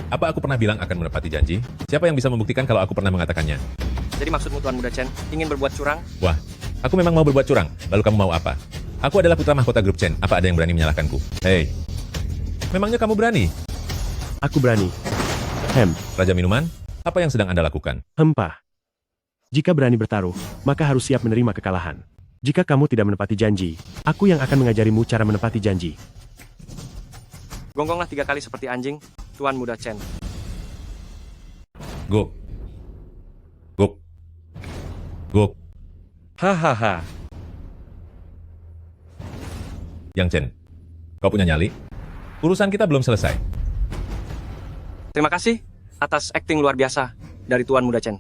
Apa aku pernah bilang akan menepati janji? Siapa yang bisa membuktikan kalau aku pernah mengatakannya? Jadi maksudmu Tuan Muda Chen, ingin berbuat curang? Wah, aku memang mau berbuat curang. Lalu kamu mau apa? Aku adalah putra mahkota grup Chen. Apa ada yang berani menyalahkanku? Hei, memangnya kamu berani? Aku berani. Raja Minuman, apa yang sedang Anda lakukan? Hempah. Jika berani bertaruh, maka harus siap menerima kekalahan. Jika kamu tidak menepati janji, aku yang akan mengajarimu cara menepati janji. Gonggonglah 3 kali seperti anjing, Tuan Muda Chen. Gok. Gok. Gok. Hahaha. Yang Chen, kau punya nyali? Urusan kita belum selesai. Terima kasih atas akting luar biasa dari Tuan Muda Chen.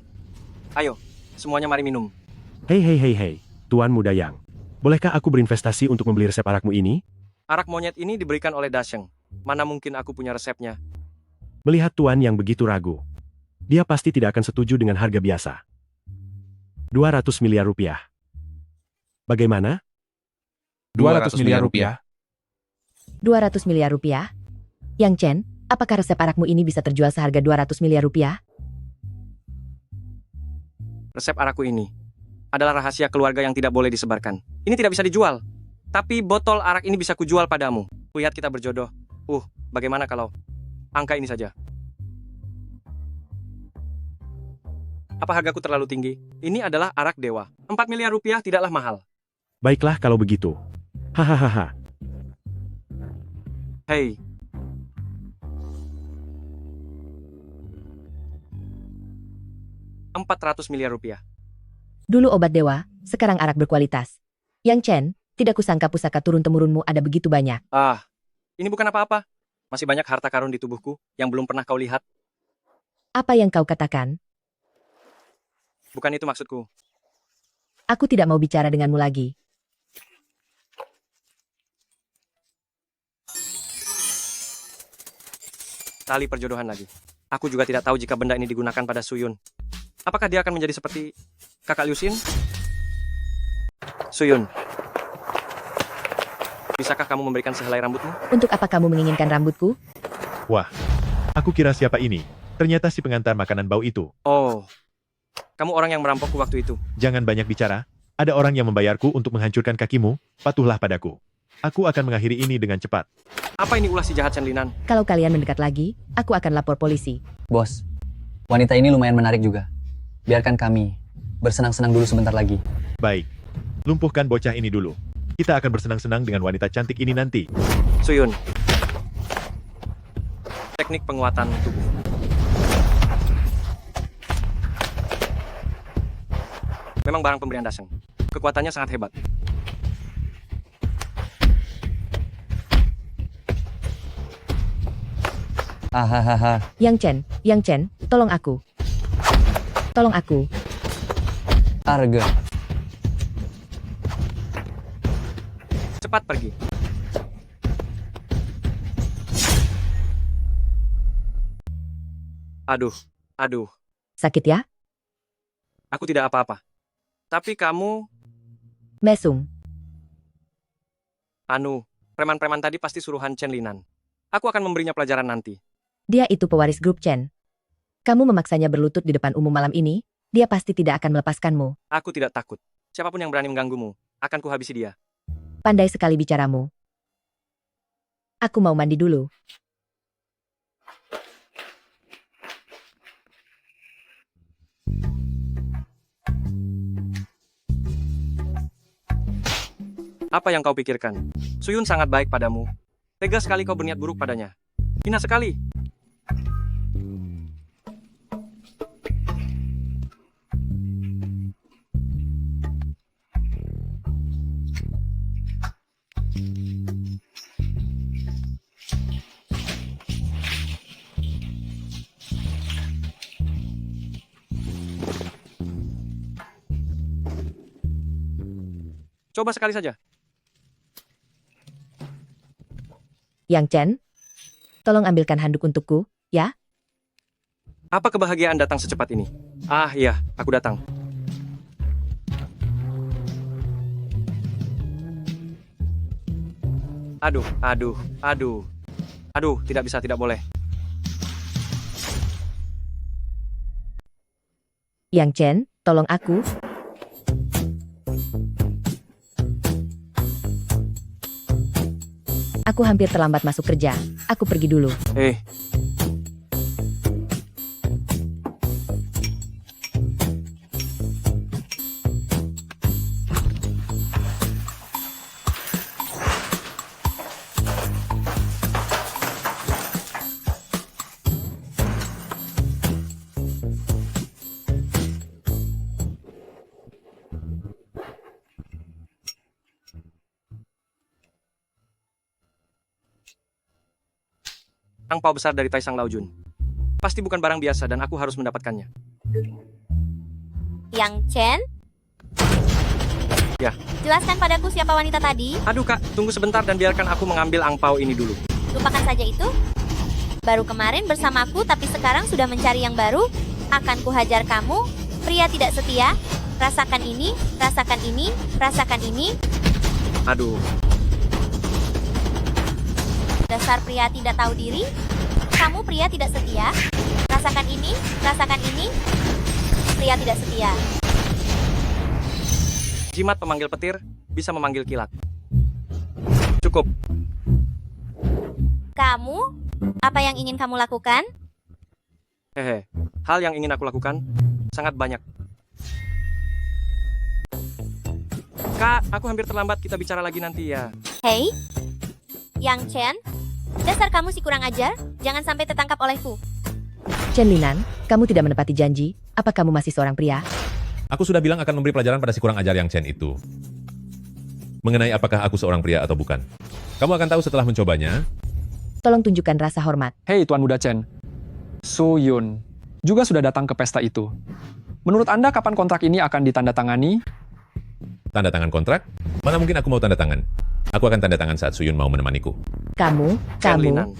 Ayo, semuanya mari minum. Hei, Tuan Muda Yang. Bolehkah aku berinvestasi untuk membeli resep arakmu ini? Arak monyet ini diberikan oleh Dasheng. Mana mungkin aku punya resepnya? Melihat Tuan yang begitu ragu, dia pasti tidak akan setuju dengan harga biasa. 200 miliar rupiah. Bagaimana? 200 miliar rupiah. 200 miliar rupiah? Yang Chen, apakah resep arakmu ini bisa terjual seharga 200 miliar rupiah? Resep arakku ini adalah rahasia keluarga yang tidak boleh disebarkan. Ini tidak bisa dijual. Tapi botol arak ini bisa kujual padamu. Lihat kita berjodoh. Bagaimana kalau angka ini saja? Apa hargaku terlalu tinggi? Ini adalah arak dewa. 4 miliar rupiah tidaklah mahal. Baiklah kalau begitu. Hahaha. Hei. $400 miliar. Dulu obat dewa, sekarang arak berkualitas. Yang Chen, tidak kusangka pusaka turun-temurunmu ada begitu banyak. Ini bukan apa-apa. Masih banyak harta karun di tubuhku yang belum pernah kau lihat. Apa yang kau katakan? Bukan itu maksudku. Aku tidak mau bicara denganmu lagi. Tali perjodohan lagi. Aku juga tidak tahu jika benda ini digunakan pada Suyun. Apakah dia akan menjadi seperti kakak Liu Xin? Suyun, bisakah kamu memberikan sehelai rambutmu? Untuk apa kamu menginginkan rambutku? Wah, aku kira siapa ini? Ternyata si pengantar makanan bau itu. Oh, kamu orang yang merampokku waktu itu. Jangan banyak bicara. Ada orang yang membayarku untuk menghancurkan kakimu. Patuhlah padaku. Aku akan mengakhiri ini dengan cepat. Apa ini ulah si jahat Chen Linan? Kalau kalian mendekat lagi, aku akan lapor polisi. Bos, wanita ini lumayan menarik juga. Biarkan kami bersenang-senang dulu sebentar lagi. Baik, lumpuhkan bocah ini dulu. Kita akan bersenang-senang dengan wanita cantik ini nanti. Suyun. Teknik penguatan tubuh. Memang barang pemberian Dasheng. Kekuatannya sangat hebat. Hahaha. Yang Chen, tolong aku. Tolong aku. Arga. Cepat pergi. Aduh. Sakit ya? Aku tidak apa-apa. Tapi kamu, Mesung. preman-preman tadi pasti suruhan Chen Linan. Aku akan memberinya pelajaran nanti. Dia itu pewaris grup Chen. Kamu memaksanya berlutut di depan umum malam ini, dia pasti tidak akan melepaskanmu. Aku tidak takut. Siapapun yang berani mengganggumu, akan kuhabisi dia. Pandai sekali bicaramu. Aku mau mandi dulu. Apa yang kau pikirkan? Suyun sangat baik padamu. Tega sekali kau berniat buruk padanya. Hina sekali. Coba sekali saja. Yang Chen, tolong ambilkan handuk untukku, ya? Apa kebahagiaan datang secepat ini? Ah iya, aku datang. Aduh, tidak bisa, tidak boleh. Yang Chen, tolong aku. Aku hampir terlambat masuk kerja. Aku pergi dulu. Angpau besar dari Taisang Laojun. Pasti bukan barang biasa dan aku harus mendapatkannya. Yang Chen, Ya, jelaskan padaku siapa wanita tadi. aduh kak, tunggu sebentar dan biarkan aku mengambil angpau ini dulu. Lupakan saja itu. Baru kemarin bersamaku tapi sekarang sudah mencari yang baru. Akan kuhajar kamu, pria tidak setia. Rasakan ini, rasakan ini, rasakan ini. Aduh, Dasar pria tidak tahu diri. Kamu pria tidak setia. Rasakan ini, rasakan ini. Pria tidak setia. jimat pemanggil petir bisa memanggil kilat. Cukup. Kamu, apa yang ingin kamu lakukan? Hehe, hal yang ingin aku lakukan sangat banyak. Kak, aku hampir terlambat, kita bicara lagi nanti ya. Hei, Yang Chen, dasar kamu si kurang ajar, jangan sampai tertangkap olehku. Chen Linan, kamu tidak menepati janji. Apa kamu masih seorang pria? Aku sudah bilang akan memberi pelajaran pada si kurang ajar Yang Chen itu. Mengenai apakah aku seorang pria atau bukan. Kamu akan tahu setelah mencobanya. Tolong tunjukkan rasa hormat. Hei Tuan Muda Chen, Su Yun juga sudah datang ke pesta itu. Menurut Anda kapan kontrak ini akan ditandatangani? Tanda tangan kontrak? Mana mungkin aku mau tanda tangan? Aku akan tanda tangan saat Suyun mau menemaniku. Kamu. Linan,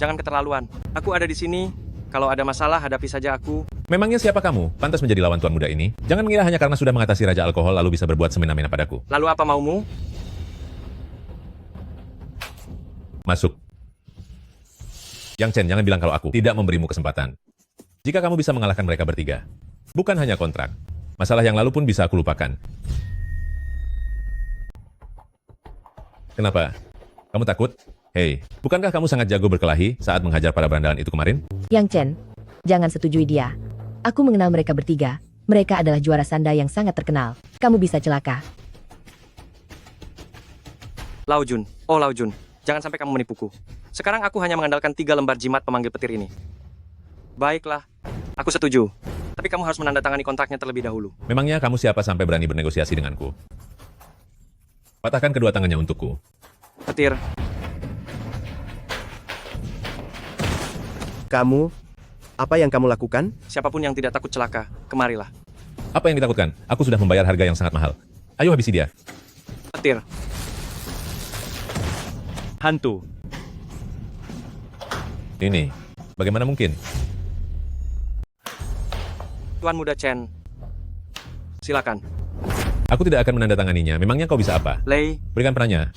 jangan keterlaluan. Aku ada di sini. Kalau ada masalah, hadapi saja aku. Memangnya siapa kamu? Pantas menjadi lawan Tuan Muda ini? Jangan mengira hanya karena sudah mengatasi Raja Alkohol lalu bisa berbuat semena-mena padaku. Lalu apa maumu? Masuk. Yang Chen, jangan bilang kalau aku tidak memberimu kesempatan. Jika kamu bisa mengalahkan mereka bertiga. Bukan hanya kontrak. Masalah yang lalu pun bisa aku lupakan. Kenapa? Kamu takut? Hei, bukankah kamu sangat jago berkelahi saat menghajar para berandalan itu kemarin? Yang Chen, jangan setujui dia. Aku mengenal mereka bertiga. Mereka adalah juara sanda yang sangat terkenal. Kamu bisa celaka. Laojun, oh Laojun, jangan sampai kamu menipuku. Sekarang aku hanya mengandalkan 3 lembar jimat pemanggil petir ini. Baiklah, aku setuju. Tapi kamu harus menandatangani kontraknya terlebih dahulu. Memangnya kamu siapa sampai berani bernegosiasi denganku? Patahkan kedua tangannya untukku. Petir. Kamu, apa yang kamu lakukan? Siapapun yang tidak takut celaka, kemarilah. Apa yang ditakutkan? Aku sudah membayar harga yang sangat mahal. Ayo habisi dia. Petir. Hantu. Ini, bagaimana mungkin? Tuan Muda Chen. Silakan. Aku tidak akan menandatanganinya. Memangnya kau bisa apa? Lei. Berikan perannya.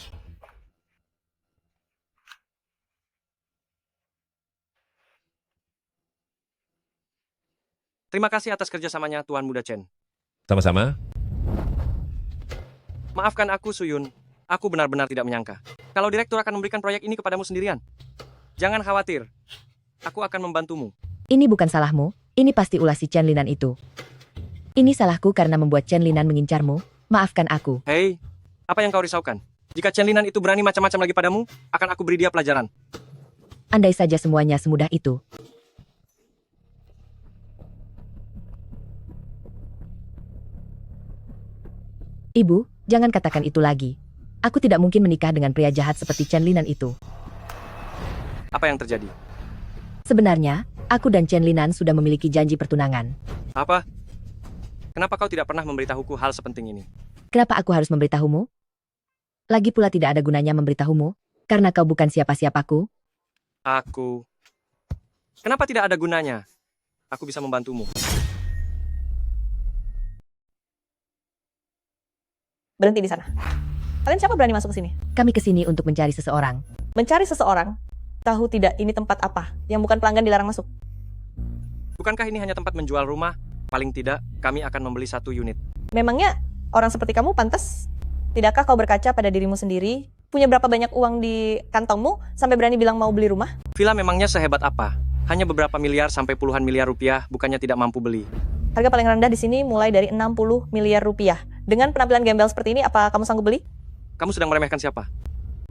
Terima kasih atas kerjasamanya, Tuan Muda Chen. Sama-sama. Maafkan aku, Suyun. Aku benar-benar tidak menyangka. Kalau direktur akan memberikan proyek ini kepadamu sendirian. Jangan khawatir. Aku akan membantumu. Ini bukan salahmu. Ini pasti ulah si Chen Linan itu. Ini salahku karena membuat Chen Linan mengincarmu. Maafkan aku. Hei, apa yang kau risaukan? Jika Chen Linan itu berani macam-macam lagi padamu, akan aku beri dia pelajaran. Andai saja semuanya semudah itu. Ibu, jangan katakan itu lagi. Aku tidak mungkin menikah dengan pria jahat seperti Chen Linan itu. Apa yang terjadi? Sebenarnya, aku dan Chen Linan sudah memiliki janji pertunangan. Apa? Kenapa kau tidak pernah memberitahuku hal sepenting ini? Kenapa aku harus memberitahumu? Lagi pula tidak ada gunanya memberitahumu, karena kau bukan siapa-siapaku. Kenapa tidak ada gunanya? Aku bisa membantumu. Berhenti di sana. Kalian siapa berani masuk ke sini? Kami kesini untuk mencari seseorang. Mencari seseorang? Tahu tidak ini tempat apa? Yang bukan pelanggan dilarang masuk. Bukankah ini hanya tempat menjual rumah? Paling tidak, kami akan membeli 1 unit. Memangnya orang seperti kamu pantas? Tidakkah kau berkaca pada dirimu sendiri? Punya berapa banyak uang di kantongmu sampai berani bilang mau beli rumah? Villa memangnya sehebat apa? Hanya beberapa miliar sampai puluhan miliar rupiah, bukannya tidak mampu beli. Harga paling rendah di sini mulai dari 60 miliar rupiah. Dengan penampilan gembel seperti ini, apa kamu sanggup beli? Kamu sedang meremehkan siapa?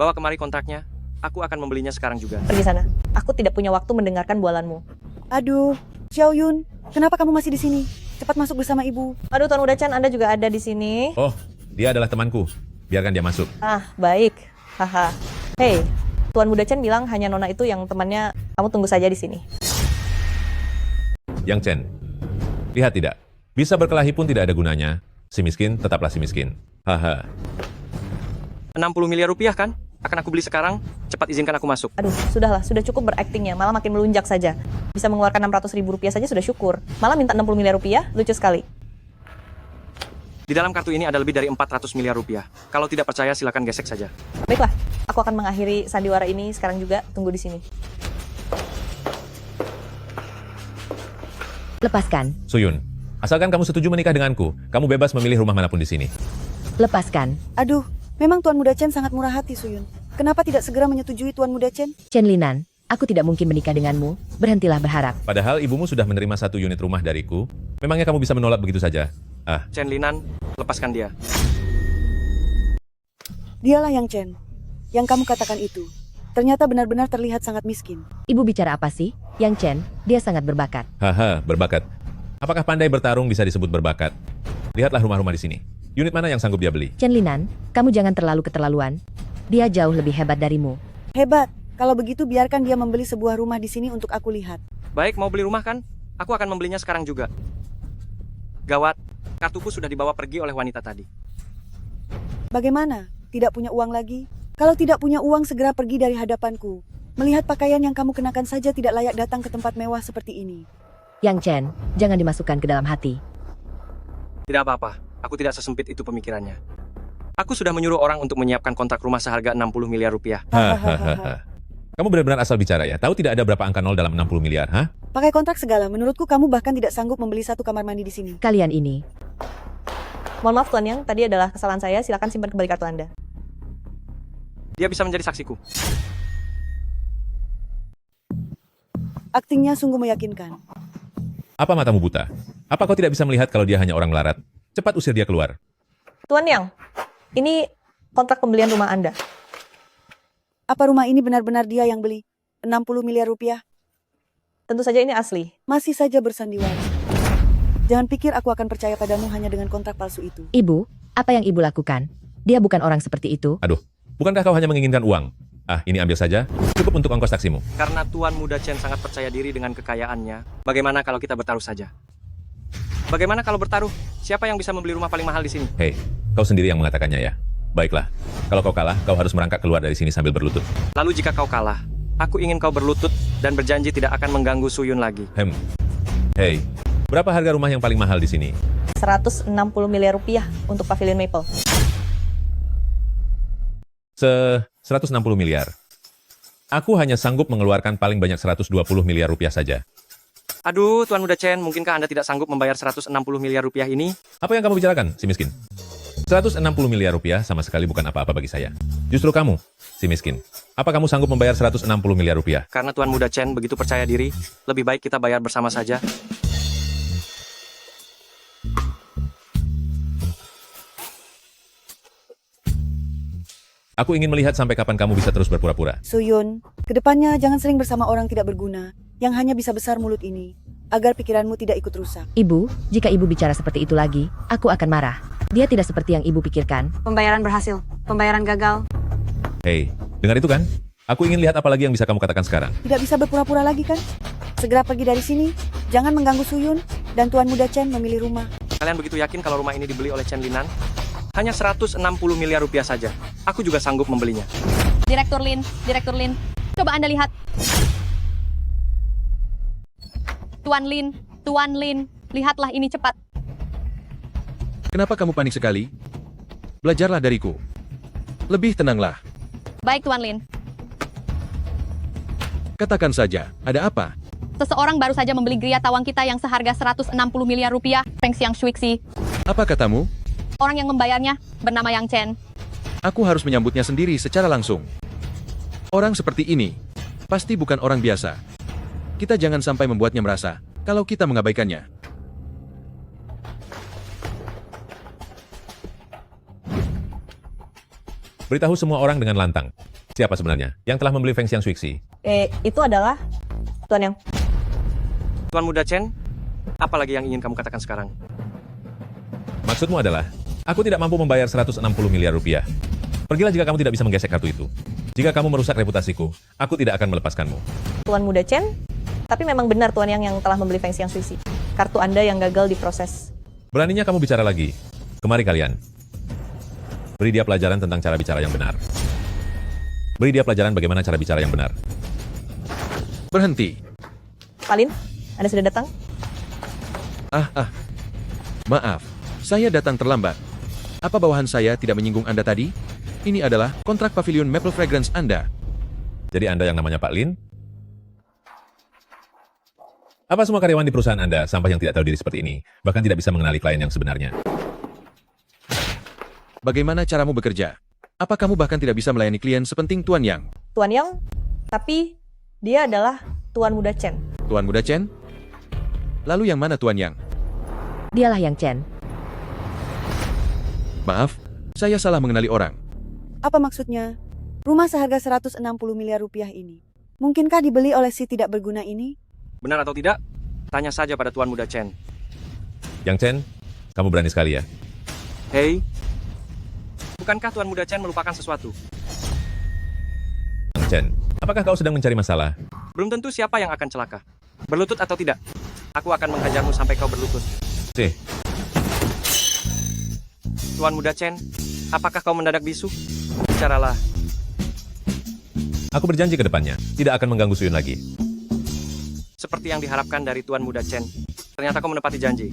Bawa kemari kontraknya, aku akan membelinya sekarang juga. Pergi sana. Aku tidak punya waktu mendengarkan bualanmu. Aduh, Xiao Yun, kenapa kamu masih di sini? Cepat masuk bersama ibu. Aduh, Tuan Muda Chan, Anda juga ada di sini. Oh, dia adalah temanku. Biarkan dia masuk. Ah, baik. Haha. Hei, Tuan Muda Chen bilang hanya Nona itu yang temannya. Kamu tunggu saja di sini. Yang Chen, lihat tidak? Bisa berkelahi pun tidak ada gunanya. Si miskin tetaplah si miskin. Haha. 60 miliar rupiah kan? Akan aku beli sekarang, cepat izinkan aku masuk. Aduh, sudahlah, sudah cukup beraktingnya, malah makin melunjak saja. Bisa mengeluarkan 600 ribu rupiah saja sudah syukur. Malah minta 60 miliar rupiah, lucu sekali. Di dalam kartu ini ada lebih dari 400 miliar rupiah. Kalau tidak percaya, silakan gesek saja. Baiklah, aku akan mengakhiri sandiwara ini sekarang juga. Tunggu di sini. Lepaskan. Suyun, asalkan kamu setuju menikah denganku, kamu bebas memilih rumah manapun di sini. Lepaskan. Aduh, memang Tuan Muda Chen sangat murah hati, Suyun. Kenapa tidak segera menyetujui Tuan Muda Chen? Chen Linan, aku tidak mungkin menikah denganmu. Berhentilah berharap. Padahal ibumu sudah menerima 1 unit rumah dariku. Memangnya kamu bisa menolak begitu saja? Ah, Chen Linan, lepaskan dia. Dialah Yang Chen. Yang kamu katakan itu. Ternyata benar-benar terlihat sangat miskin. Ibu bicara apa sih? Yang Chen, dia sangat berbakat. haha, berbakat. Apakah pandai bertarung bisa disebut berbakat? Lihatlah rumah-rumah di sini. Unit mana yang sanggup dia beli? Chen Linan, kamu jangan terlalu keterlaluan. Dia jauh lebih hebat darimu. Hebat. Kalau begitu biarkan dia membeli sebuah rumah di sini untuk aku lihat. Baik, mau beli rumah kan? Aku akan membelinya sekarang juga. Gawat, kartuku sudah dibawa pergi oleh wanita tadi. Bagaimana? Tidak punya uang lagi? Kalau tidak punya uang segera pergi dari hadapanku. Melihat pakaian yang kamu kenakan saja tidak layak datang ke tempat mewah seperti ini. Yang Chen, jangan dimasukkan ke dalam hati. Tidak apa-apa, aku tidak sesempit itu pemikirannya. Aku sudah menyuruh orang untuk menyiapkan kontrak rumah seharga 60 miliar rupiah. Hahaha. Kamu benar-benar asal bicara ya? Tahu tidak ada berapa angka nol dalam 60 miliar, ha? Pakai kontrak segala, menurutku kamu bahkan tidak sanggup membeli 1 kamar mandi di sini. Kalian ini. Mohon maaf Tuan Yang, tadi adalah kesalahan saya. Silakan simpan kembali kartu Anda. Dia bisa menjadi saksiku. Aktingnya sungguh meyakinkan. Apa matamu buta? Apa kau tidak bisa melihat kalau dia hanya orang melarat? Cepat usir dia keluar. Tuan Yang, ini kontrak pembelian rumah Anda. Apa rumah ini benar-benar dia yang beli? 60 miliar rupiah? Tentu saja ini asli. Masih saja bersandiwara. Jangan pikir aku akan percaya padamu hanya dengan kontrak palsu itu. Ibu, apa yang ibu lakukan? Dia bukan orang seperti itu. Aduh, bukankah kau hanya menginginkan uang? Ah, ini ambil saja. Cukup untuk ongkos taksimu. Karena Tuan Muda Chen sangat percaya diri dengan kekayaannya, bagaimana kalau kita bertaruh saja? Bagaimana kalau bertaruh? Siapa yang bisa membeli rumah paling mahal di sini? Hei, kau sendiri yang mengatakannya ya. Baiklah, kalau kau kalah, kau harus merangkak keluar dari sini sambil berlutut. Lalu jika kau kalah, aku ingin kau berlutut dan berjanji tidak akan mengganggu Suyun lagi. Hei, berapa harga rumah yang paling mahal di sini? 160 miliar rupiah untuk Pavilion Maple. 160 miliar. Aku hanya sanggup mengeluarkan paling banyak 120 miliar rupiah saja. Aduh, Tuan Muda Chen, mungkinkah Anda tidak sanggup membayar 160 miliar rupiah ini? Apa yang kamu bicarakan, si miskin? 160 miliar rupiah sama sekali bukan apa-apa bagi saya. Justru kamu, si miskin. Apa kamu sanggup membayar 160 miliar rupiah? Karena Tuan Muda Chen begitu percaya diri, lebih baik kita bayar bersama saja. Aku ingin melihat sampai kapan kamu bisa terus berpura-pura. Suyun, kedepannya jangan sering bersama orang tidak berguna, yang hanya bisa besar mulut ini, agar pikiranmu tidak ikut rusak. Ibu, jika ibu bicara seperti itu lagi, aku akan marah. Dia tidak seperti yang ibu pikirkan. Pembayaran berhasil, pembayaran gagal. Hei, dengar itu kan? Aku ingin lihat apa lagi yang bisa kamu katakan sekarang. Tidak bisa berpura-pura lagi kan? Segera pergi dari sini, jangan mengganggu Suyun, dan Tuan Muda Chen memilih rumah. Kalian begitu yakin kalau rumah ini dibeli oleh Chen Linan? Hanya 160 miliar rupiah saja. Aku juga sanggup membelinya. Direktur Lin, coba Anda lihat. Tuan Lin, lihatlah ini cepat. Kenapa kamu panik sekali? Belajarlah dariku. Lebih tenanglah. Baik Tuan Lin, Katakan saja, ada apa? seseorang baru saja membeli geria tawang kita yang seharga 160 miliar rupiah, Feng Xiang Shuixi. Apa katamu? Orang yang membayarnya bernama Yang Chen. Aku harus menyambutnya sendiri secara langsung. Orang seperti ini pasti bukan orang biasa. Kita jangan sampai membuatnya merasa kalau kita mengabaikannya. Beritahu semua orang dengan lantang. Siapa sebenarnya yang telah membeli Feng Xiang Shuixi? Itu adalah Tuan Yang. Tuan Muda Chen, apa lagi yang ingin kamu katakan sekarang? Maksudmu adalah, aku tidak mampu membayar 160 miliar rupiah. Pergilah jika kamu tidak bisa menggesek kartu itu. Jika kamu merusak reputasiku, aku tidak akan melepaskanmu. Tuan Muda Chen, tapi memang benar Tuan Yang telah membeli Feng Xiang Shuixi. Kartu Anda yang gagal diproses. Beraninya kamu bicara lagi. Kemari kalian. Beri dia pelajaran tentang cara bicara yang benar. Beri dia pelajaran bagaimana cara bicara yang benar. Berhenti. Pak Lin, Anda sudah datang? Maaf, saya datang terlambat. Apa bawahan saya tidak menyinggung Anda tadi? Ini adalah kontrak pavilion Maple Fragrance Anda. Jadi Anda yang namanya Pak Lin? Apa semua karyawan di perusahaan Anda sampah yang tidak tahu diri seperti ini, bahkan tidak bisa mengenali klien yang sebenarnya? Bagaimana caramu bekerja? Apa kamu bahkan tidak bisa melayani klien sepenting Tuan Yang? Tuan Yang, tapi dia adalah Tuan Muda Chen. Tuan Muda Chen? Lalu yang mana Tuan Yang? Dialah Yang Chen. Maaf, saya salah mengenali orang. Apa maksudnya? Rumah seharga 160 miliar rupiah ini. Mungkinkah dibeli oleh si tidak berguna ini? Benar atau tidak? Tanya saja pada Tuan Muda Chen. Yang Chen, kamu berani sekali ya? Hei, bukankah Tuan Muda Chen melupakan sesuatu? Yang Chen, apakah kau sedang mencari masalah? Belum tentu siapa yang akan celaka. Berlutut atau tidak? Aku akan menghajarmu sampai kau berlutut. Tuan Muda Chen, apakah kau mendadak bisu? Bicaralah. Aku berjanji ke depannya, tidak akan mengganggu Suyun lagi. Seperti yang diharapkan dari Tuan Muda Chen. Ternyata kau menepati janji.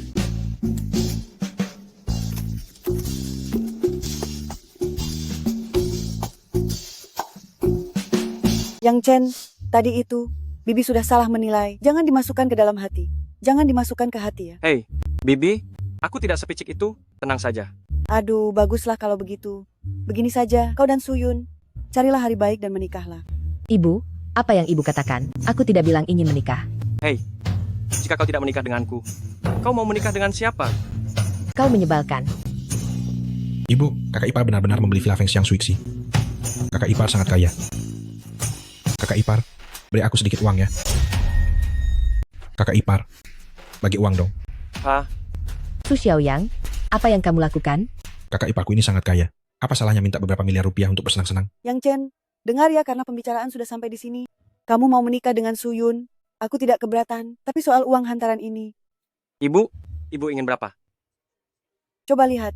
Yang Chen, tadi itu, Bibi sudah salah menilai. Jangan dimasukkan ke dalam hati. Jangan dimasukkan ke hati ya. Hei, Bibi, aku tidak sepicik itu. Tenang saja. Aduh, baguslah kalau begitu. Begini saja, kau dan Suyun, carilah hari baik dan menikahlah. Ibu, apa yang ibu katakan? Aku tidak bilang ingin menikah. Hei, jika kau tidak menikah denganku, kau mau menikah dengan siapa? Kau menyebalkan. Ibu, kakak ipar benar-benar membeli villa Feng Xiang Shuixi. Kakak ipar sangat kaya. Kakak ipar, beri aku sedikit uang ya. Kakak ipar, bagi uang dong. Su Xiaoyang, apa yang kamu lakukan? Kakak iparku ini sangat kaya. Apa salahnya minta beberapa miliar rupiah untuk bersenang-senang? Yang Chen, dengar ya karena pembicaraan sudah sampai di sini. Kamu mau menikah dengan Suyun. Aku tidak keberatan, tapi soal uang hantaran ini. Ibu ingin berapa? Coba lihat.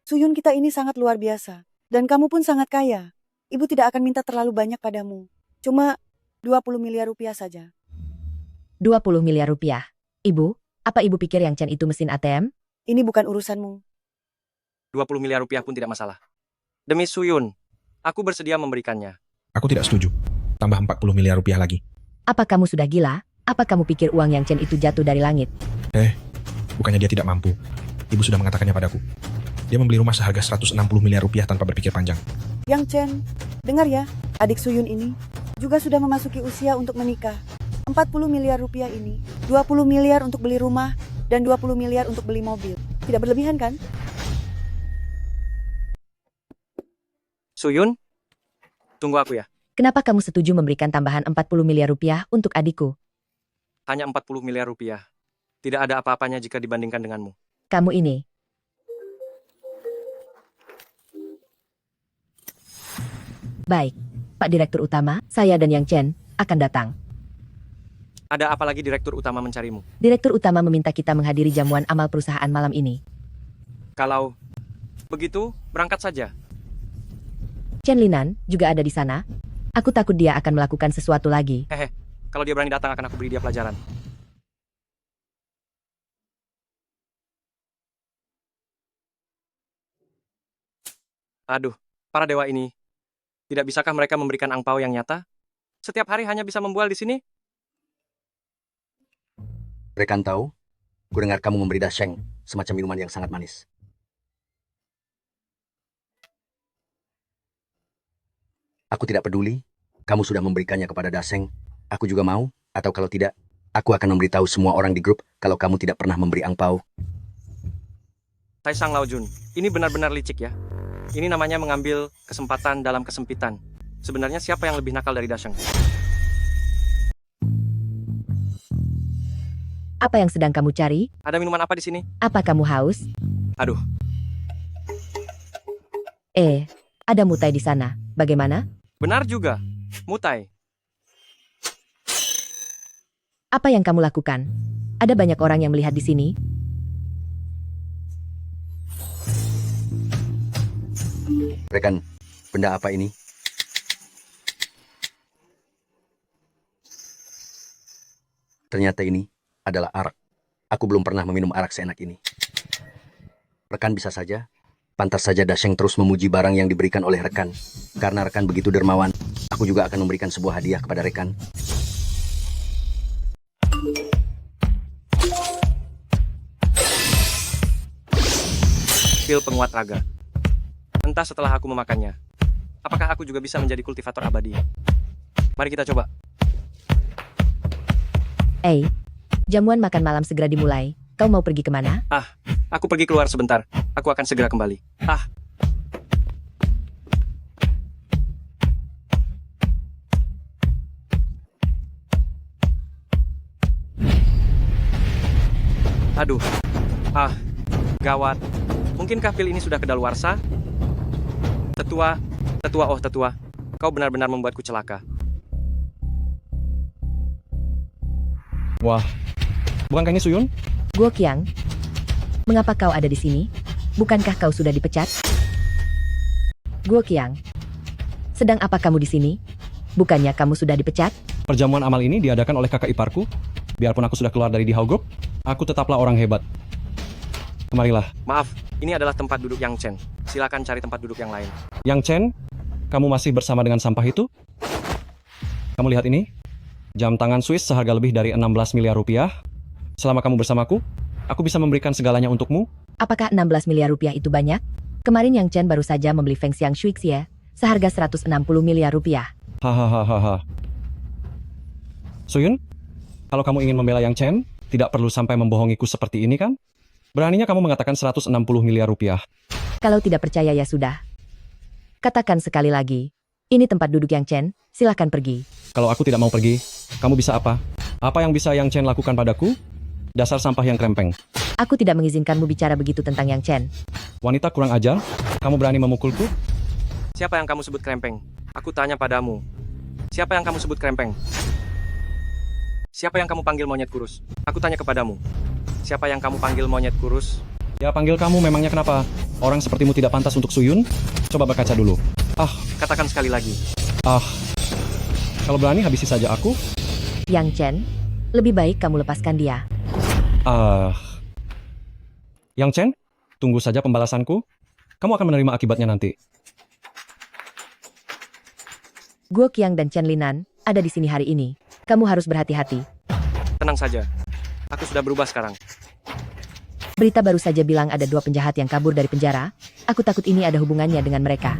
Suyun kita ini sangat luar biasa. Dan kamu pun sangat kaya. Ibu tidak akan minta terlalu banyak padamu. Cuma 20 miliar rupiah saja. 20 miliar rupiah. Ibu, apa ibu pikir Yang Chen itu mesin ATM? Ini bukan urusanmu. 20 miliar rupiah pun tidak masalah. Demi Suyun, aku bersedia memberikannya. Aku tidak setuju. Tambah 40 miliar rupiah lagi. Apa kamu sudah gila? Apa kamu pikir uang Yang Chen itu jatuh dari langit? Bukannya dia tidak mampu. Ibu sudah mengatakannya padaku. Dia membeli rumah seharga 160 miliar rupiah tanpa berpikir panjang. Yang Chen, dengar ya, adik Suyun ini juga sudah memasuki usia untuk menikah. 40 miliar rupiah ini, 20 miliar untuk beli rumah, dan 20 miliar untuk beli mobil. Tidak berlebihan kan? Suyun, tunggu aku ya. Kenapa kamu setuju memberikan tambahan 40 miliar rupiah untuk adikku? Hanya 40 miliar rupiah. Tidak ada apa-apanya jika dibandingkan denganmu. Kamu ini. Baik, Pak Direktur Utama, saya dan Yang Chen akan datang. Ada apa lagi Direktur Utama mencarimu? Direktur Utama meminta kita menghadiri jamuan amal perusahaan malam ini. Begitu, berangkat saja. Chen Linan juga ada di sana. Aku takut dia akan melakukan sesuatu lagi. Hehe, kalau dia berani datang akan aku beri dia pelajaran. Aduh, para dewa ini. Tidak bisakah mereka memberikan angpau yang nyata? Setiap hari hanya bisa membual di sini? Rekan tahu, ku dengar kamu memberi dasheng, semacam minuman yang sangat manis. Aku tidak peduli, kamu sudah memberikannya kepada Daseng, aku juga mau, atau kalau tidak, aku akan memberitahu semua orang di grup kalau kamu tidak pernah memberi angpau. Taisang Laojun, ini benar-benar licik ya. Ini namanya mengambil kesempatan dalam kesempitan. Sebenarnya siapa yang lebih nakal dari Dasheng? Apa yang sedang kamu cari? Ada minuman apa di sini? Apa kamu haus? Aduh, Ada mutai di sana. Bagaimana? benar juga. Mutai. Apa yang kamu lakukan? Ada banyak orang yang melihat di sini. Rekan, benda apa ini? Ternyata ini adalah arak. Aku belum pernah meminum arak seenak ini. Rekan bisa saja. Pantas saja Dasheng terus memuji barang yang diberikan oleh rekan. Karena rekan begitu dermawan, aku juga akan memberikan sebuah hadiah kepada rekan. Pil penguat raga. Entah setelah aku memakannya, apakah aku juga bisa menjadi kultivator abadi? Mari kita coba. Jamuan makan malam segera dimulai. Kau mau pergi kemana? Aku pergi keluar sebentar. Aku akan segera kembali. Aduh. Gawat. Mungkinkah pil ini sudah kedaluarsa? Tetua. Kau benar-benar membuatku celaka. Wah, bukankah ini Suyun? Guo Qiang, mengapa kau ada di sini? Bukankah kau sudah dipecat? Guo Qiang, sedang apa kamu di sini? Bukannya kamu sudah dipecat? Perjamuan amal ini diadakan oleh kakak iparku. Biarpun aku sudah keluar dari Dihao Group, aku tetaplah orang hebat. Kemarilah. Maaf, ini adalah tempat duduk Yang Chen. Silakan cari tempat duduk yang lain. Yang Chen, kamu masih bersama dengan sampah itu? Kamu lihat ini? Jam tangan Swiss seharga lebih dari 16 miliar rupiah. Selama kamu bersamaku, aku bisa memberikan segalanya untukmu. Apakah 16 miliar rupiah itu banyak? Kemarin Yang Chen baru saja membeli Feng Xiang Shuixie seharga 160 miliar rupiah. Hahaha. Suyun, kalau kamu ingin membela Yang Chen, tidak perlu sampai membohongiku seperti ini kan? Beraninya kamu mengatakan 160 miliar rupiah. Kalau tidak percaya ya sudah. Katakan sekali lagi. Ini tempat duduk Yang Chen, silakan pergi. Kalau aku tidak mau pergi, kamu bisa apa? Apa yang bisa Yang Chen lakukan padaku? Dasar sampah yang krempeng. Aku tidak mengizinkanmu bicara begitu tentang Yang Chen. Wanita kurang ajar, kamu berani memukulku? Siapa yang kamu sebut krempeng? Aku tanya padamu. Siapa yang kamu sebut krempeng? Siapa yang kamu panggil monyet kurus? Aku tanya kepadamu. Siapa yang kamu panggil monyet kurus? Ya panggil kamu memangnya kenapa? Orang sepertimu tidak pantas untuk Suyun? Coba berkaca dulu. Katakan sekali lagi. Kalau berani habisi saja aku. Yang Chen, lebih baik kamu lepaskan dia. Yang Chen, tunggu saja pembalasanku. Kamu akan menerima akibatnya nanti. Guo Qiang dan Chen Linan ada di sini hari ini. Kamu harus berhati-hati. Tenang saja. Aku sudah berubah sekarang. Berita baru saja bilang ada 2 penjahat yang kabur dari penjara. Aku takut ini ada hubungannya dengan mereka.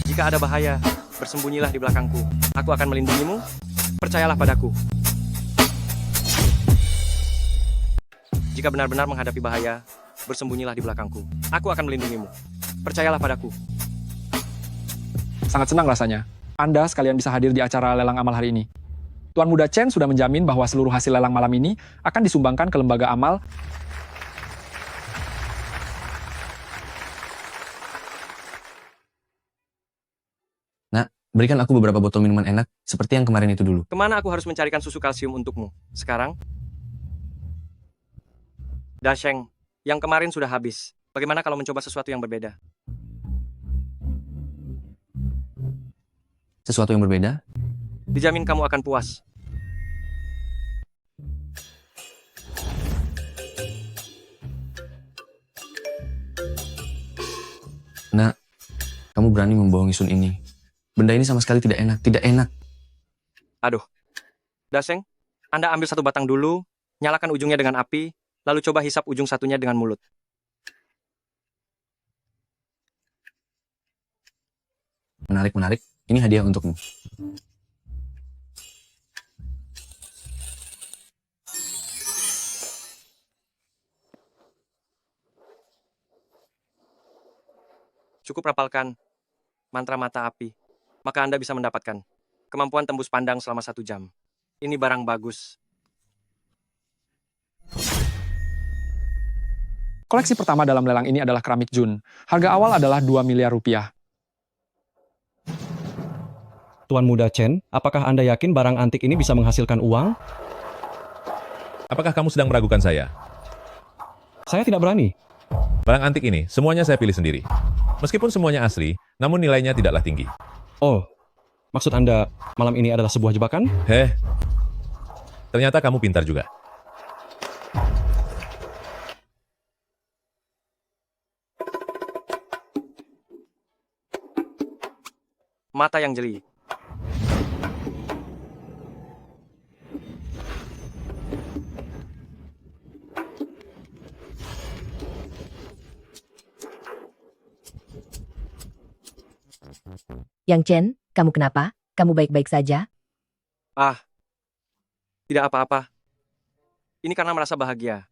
Jika ada bahaya, bersembunyilah di belakangku. Aku akan melindungimu. Percayalah padaku. Jika benar-benar menghadapi bahaya, bersembunyilah di belakangku. Aku akan melindungimu. Percayalah padaku. Sangat senang rasanya. Anda sekalian bisa hadir di acara lelang amal hari ini. Tuan Muda Chen sudah menjamin bahwa seluruh hasil lelang malam ini akan disumbangkan ke lembaga amal. Nak, berikan aku beberapa botol minuman enak, seperti yang kemarin itu dulu. Kemana aku harus mencarikan susu kalsium untukmu? Sekarang? Dasheng, yang kemarin sudah habis. Bagaimana kalau mencoba sesuatu yang berbeda? Sesuatu yang berbeda? Dijamin kamu akan puas. Nak, kamu berani membohongi Sun ini. Benda ini sama sekali tidak enak, tidak enak. Aduh. Daseng, Anda ambil satu batang dulu, nyalakan ujungnya dengan api, lalu coba hisap ujung satunya dengan mulut. Menarik, menarik. Ini hadiah untukmu. Cukup rapalkan mantra mata api, maka Anda bisa mendapatkan kemampuan tembus pandang selama 1 jam. Ini barang bagus. Koleksi pertama dalam lelang ini adalah keramik Jun. Harga awal adalah 2 miliar rupiah. Tuan Muda Chen, apakah Anda yakin barang antik ini bisa menghasilkan uang? Apakah kamu sedang meragukan saya? Saya tidak berani. Barang antik ini, semuanya saya pilih sendiri. Meskipun semuanya asli, namun nilainya tidaklah tinggi. Oh, maksud Anda malam ini adalah sebuah jebakan? Ternyata kamu pintar juga. Mata yang jeli. Yang Chen, kamu kenapa? Kamu baik-baik saja? Ah, tidak apa-apa. Ini karena merasa bahagia.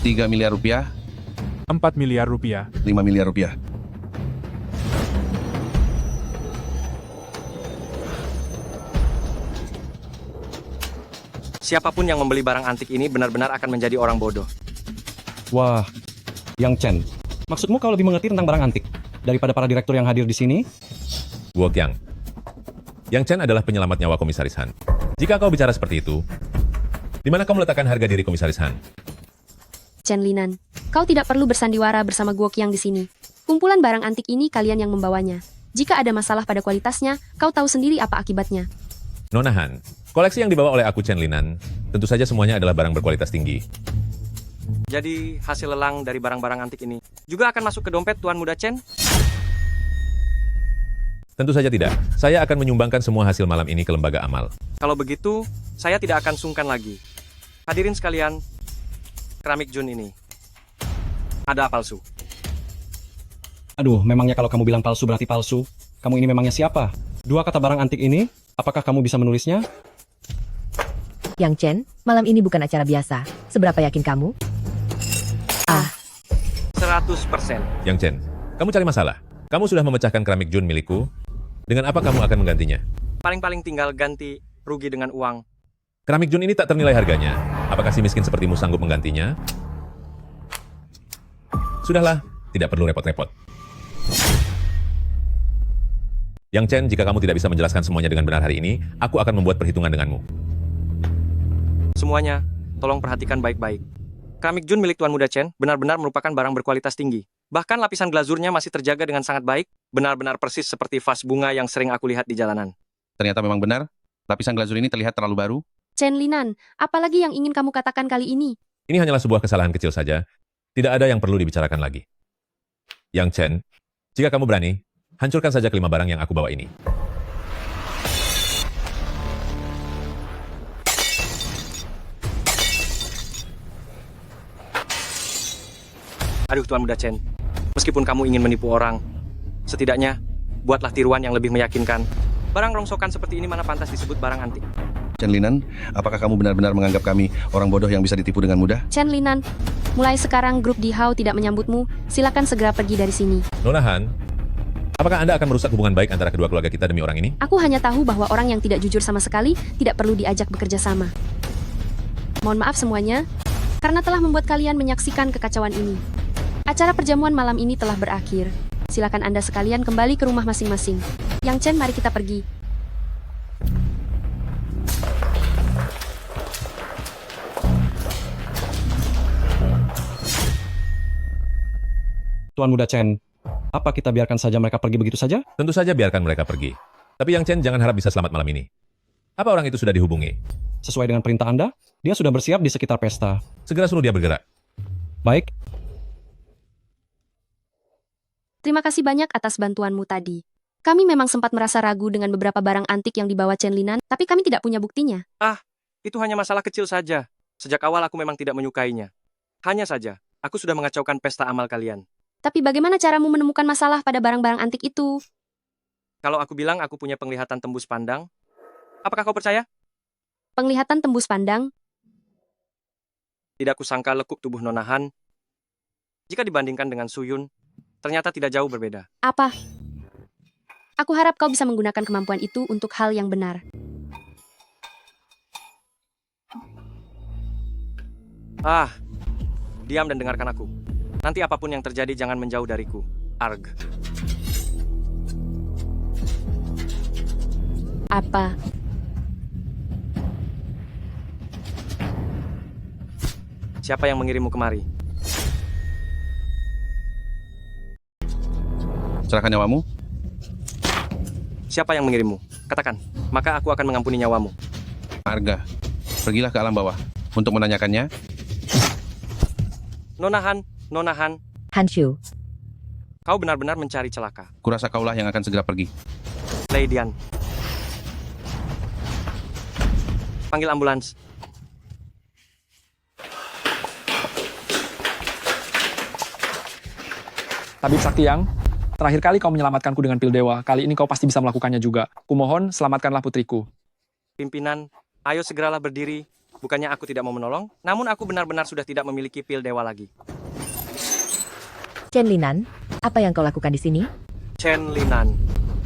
3 miliar rupiah. 4 miliar rupiah. 5 miliar rupiah. Siapapun yang membeli barang antik ini benar-benar akan menjadi orang bodoh. Wah, Yang Chen, maksudmu kau lebih mengerti tentang barang antik daripada para direktur yang hadir di sini? Guo Qiang. Yang Chen adalah penyelamat nyawa Komisaris Han. Jika kau bicara seperti itu, di mana kau meletakkan harga diri Komisaris Han? Chen Linan, kau tidak perlu bersandiwara bersama Guo Qiang di sini. Kumpulan barang antik ini kalian yang membawanya. Jika ada masalah pada kualitasnya, kau tahu sendiri apa akibatnya. Nona Han, koleksi yang dibawa oleh aku Chen Linan, tentu saja semuanya adalah barang berkualitas tinggi. Jadi, hasil lelang dari barang-barang antik ini juga akan masuk ke dompet Tuan Muda Chen? Tentu saja tidak. Saya akan menyumbangkan semua hasil malam ini ke lembaga amal. Kalau begitu, saya tidak akan sungkan lagi. Hadirin sekalian, keramik Jun ini ada palsu. Aduh, memangnya kalau kamu bilang palsu berarti palsu. Kamu ini memangnya siapa? 2 kata barang antik ini, apakah kamu bisa menulisnya? Yang Chen, malam ini bukan acara biasa. Seberapa yakin kamu? 100%. Yang Chen, kamu cari masalah. Kamu sudah memecahkan keramik Jun milikku. Dengan apa kamu akan menggantinya? Paling-paling tinggal ganti rugi dengan uang. Keramik Jun ini tak ternilai harganya. Apakah si miskin sepertimu sanggup menggantinya? Sudahlah, tidak perlu repot-repot. Yang Chen, jika kamu tidak bisa menjelaskan semuanya dengan benar hari ini, aku akan membuat perhitungan denganmu. Semuanya, tolong perhatikan baik-baik. Keramik Jun milik Tuan Muda Chen benar-benar merupakan barang berkualitas tinggi. Bahkan lapisan glazurnya masih terjaga dengan sangat baik, benar-benar persis seperti vas bunga yang sering aku lihat di jalanan. Ternyata memang benar, lapisan glazur ini terlihat terlalu baru. Chen Linan, apalagi yang ingin kamu katakan kali ini? Ini hanyalah sebuah kesalahan kecil saja. Tidak ada yang perlu dibicarakan lagi. Yang Chen, jika kamu berani, hancurkan saja kelima barang yang aku bawa ini. Aduh Tuan Muda Chen, meskipun kamu ingin menipu orang, setidaknya buatlah tiruan yang lebih meyakinkan. Barang rongsokan seperti ini mana pantas disebut barang antik. Chen Linan, apakah kamu benar-benar menganggap kami orang bodoh yang bisa ditipu dengan mudah? Chen Linan, mulai sekarang grup Di Hao tidak menyambutmu. Silakan segera pergi dari sini. Nona Han, apakah Anda akan merusak hubungan baik antara kedua keluarga kita demi orang ini? Aku hanya tahu bahwa orang yang tidak jujur sama sekali tidak perlu diajak bekerja sama. Mohon maaf semuanya, karena telah membuat kalian menyaksikan kekacauan ini. Acara perjamuan malam ini telah berakhir. Silakan Anda sekalian kembali ke rumah masing-masing. Yang Chen, mari kita pergi. Tuan Muda Chen, apa kita biarkan saja mereka pergi begitu saja? Tentu saja biarkan mereka pergi. Tapi Yang Chen jangan harap bisa selamat malam ini. Apa orang itu sudah dihubungi? Sesuai dengan perintah Anda, dia sudah bersiap di sekitar pesta. Segera suruh dia bergerak. Baik, Terima kasih banyak atas bantuanmu tadi. Kami memang sempat merasa ragu dengan beberapa barang antik yang dibawa Chen Linan, tapi kami tidak punya buktinya. Itu hanya masalah kecil saja. Sejak awal aku memang tidak menyukainya. Hanya saja, aku sudah mengacaukan pesta amal kalian. Tapi bagaimana caramu menemukan masalah pada barang-barang antik itu? Kalau aku bilang aku punya penglihatan tembus pandang, apakah kau percaya? Penglihatan tembus pandang? Tidak kusangka lekuk tubuh Nona Han, jika dibandingkan dengan Suyun, ternyata tidak jauh berbeda. Apa? Aku harap kau bisa menggunakan kemampuan itu untuk hal yang benar. Diam dan dengarkan aku. Nanti apapun yang terjadi jangan menjauh dariku. Arg. Apa? Siapa yang mengirimmu kemari? Serahkan nyawamu. Siapa yang mengirimmu? Katakan, maka aku akan mengampuni nyawamu. Arga, pergilah ke alam bawah untuk menanyakannya. Nona Han, Hanshu, kau benar-benar mencari celaka. Kurasa kaulah yang akan segera pergi. Lei Dian. Panggil ambulans. Tabib Saktiang, terakhir kali kau menyelamatkanku dengan pil dewa. Kali ini kau pasti bisa melakukannya juga. Kumohon, selamatkanlah putriku. Pimpinan, ayo segeralah berdiri. Bukannya aku tidak mau menolong, namun aku benar-benar sudah tidak memiliki pil dewa lagi. Chen Linan, apa yang kau lakukan di sini? Chen Linan.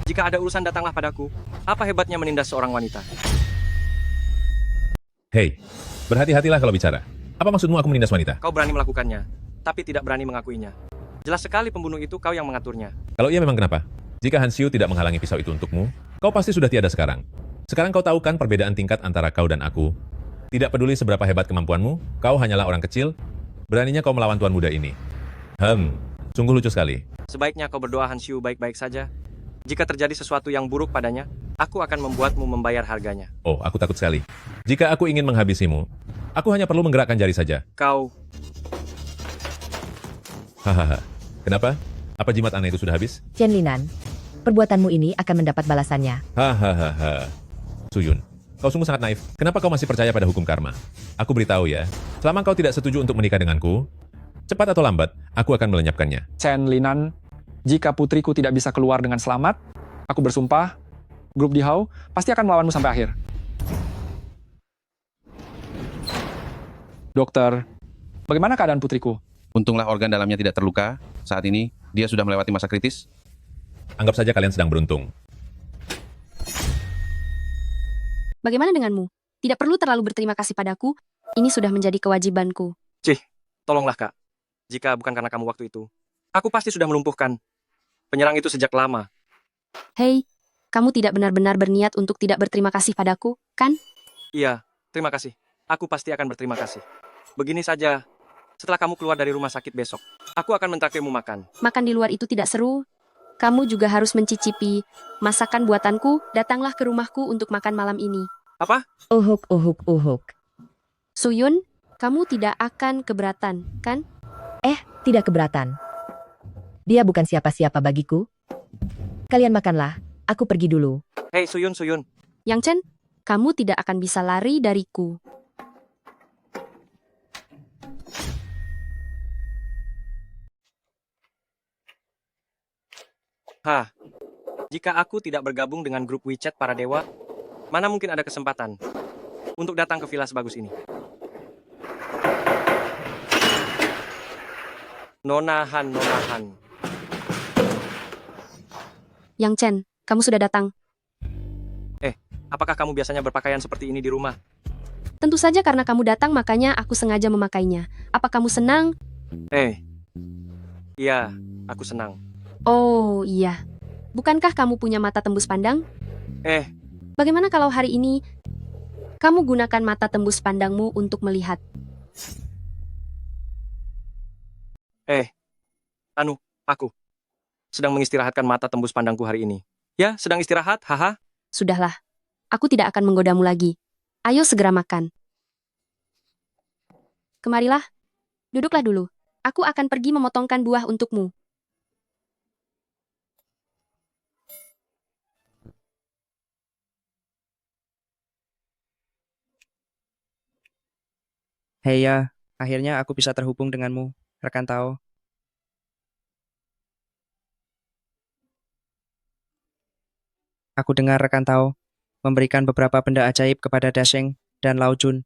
Jika ada urusan datanglah padaku. Apa hebatnya menindas seorang wanita? Hei, berhati-hatilah kalau bicara. Apa maksudmu aku menindas wanita? Kau berani melakukannya, tapi tidak berani mengakuinya. Jelas sekali pembunuh itu kau yang mengaturnya. Kalau iya memang kenapa? Jika Han Xiu tidak menghalangi pisau itu untukmu, kau pasti sudah tiada sekarang. Sekarang kau tahu kan perbedaan tingkat antara kau dan aku? Tidak peduli seberapa hebat kemampuanmu, kau hanyalah orang kecil. Beraninya kau melawan tuan muda ini. Sungguh lucu sekali. Sebaiknya kau berdoa Han Xiu baik-baik saja. Jika terjadi sesuatu yang buruk padanya, aku akan membuatmu membayar harganya. Oh, aku takut sekali. Jika aku ingin menghabisimu, aku hanya perlu menggerakkan jari saja. Kau... Hahaha. Kenapa? Apa jimat aneh itu sudah habis? Chen Linan, perbuatanmu ini akan mendapat balasannya. Hahaha. Suyun, kau sungguh sangat naif. Kenapa kau masih percaya pada hukum karma? Aku beritahu ya, selama kau tidak setuju untuk menikah denganku, cepat atau lambat, aku akan melenyapkannya. Chen Linan, jika putriku tidak bisa keluar dengan selamat, aku bersumpah, grup Dihao pasti akan melawanmu sampai akhir. Dokter, bagaimana keadaan putriku? Untunglah organ dalamnya tidak terluka. Saat ini, dia sudah melewati masa kritis. Anggap saja kalian sedang beruntung. Bagaimana denganmu? Tidak perlu terlalu berterima kasih padaku. Ini sudah menjadi kewajibanku. Cih, tolonglah kak. Jika bukan karena kamu waktu itu, aku pasti sudah melumpuhkan penyerang itu sejak lama. Hei, kamu tidak benar-benar berniat untuk tidak berterima kasih padaku, kan? Iya, terima kasih. Aku pasti akan berterima kasih. Begini saja, setelah kamu keluar dari rumah sakit besok, aku akan mentraktirmu makan. Makan di luar itu tidak seru. Kamu juga harus mencicipi masakan buatanku. Datanglah ke rumahku untuk makan malam ini. Apa? Uhuk. Suyun, kamu tidak akan keberatan, kan? Tidak keberatan. Dia bukan siapa-siapa bagiku. Kalian makanlah, aku pergi dulu. Hei Suyun. Yang Chen, kamu tidak akan bisa lari dariku. Jika aku tidak bergabung dengan grup WeChat para dewa, mana mungkin ada kesempatan untuk datang ke villa sebagus ini? Nona Han. Yang Chen, kamu sudah datang. Apakah kamu biasanya berpakaian seperti ini di rumah? Tentu saja karena kamu datang makanya aku sengaja memakainya. Apa kamu senang? Iya, aku senang. Oh iya. Bukankah kamu punya mata tembus pandang? Bagaimana kalau hari ini kamu gunakan mata tembus pandangmu untuk melihat? Aku sedang mengistirahatkan mata tembus pandangku hari ini. Ya, sedang istirahat, haha. Sudahlah. Aku tidak akan menggodamu lagi. Ayo segera makan. Kemarilah. Duduklah dulu. Aku akan pergi memotongkan buah untukmu. Hei ya, akhirnya aku bisa terhubung denganmu, rekan Tao. Aku dengar rekan Tao memberikan beberapa benda ajaib kepada Dasheng dan Lao Jun.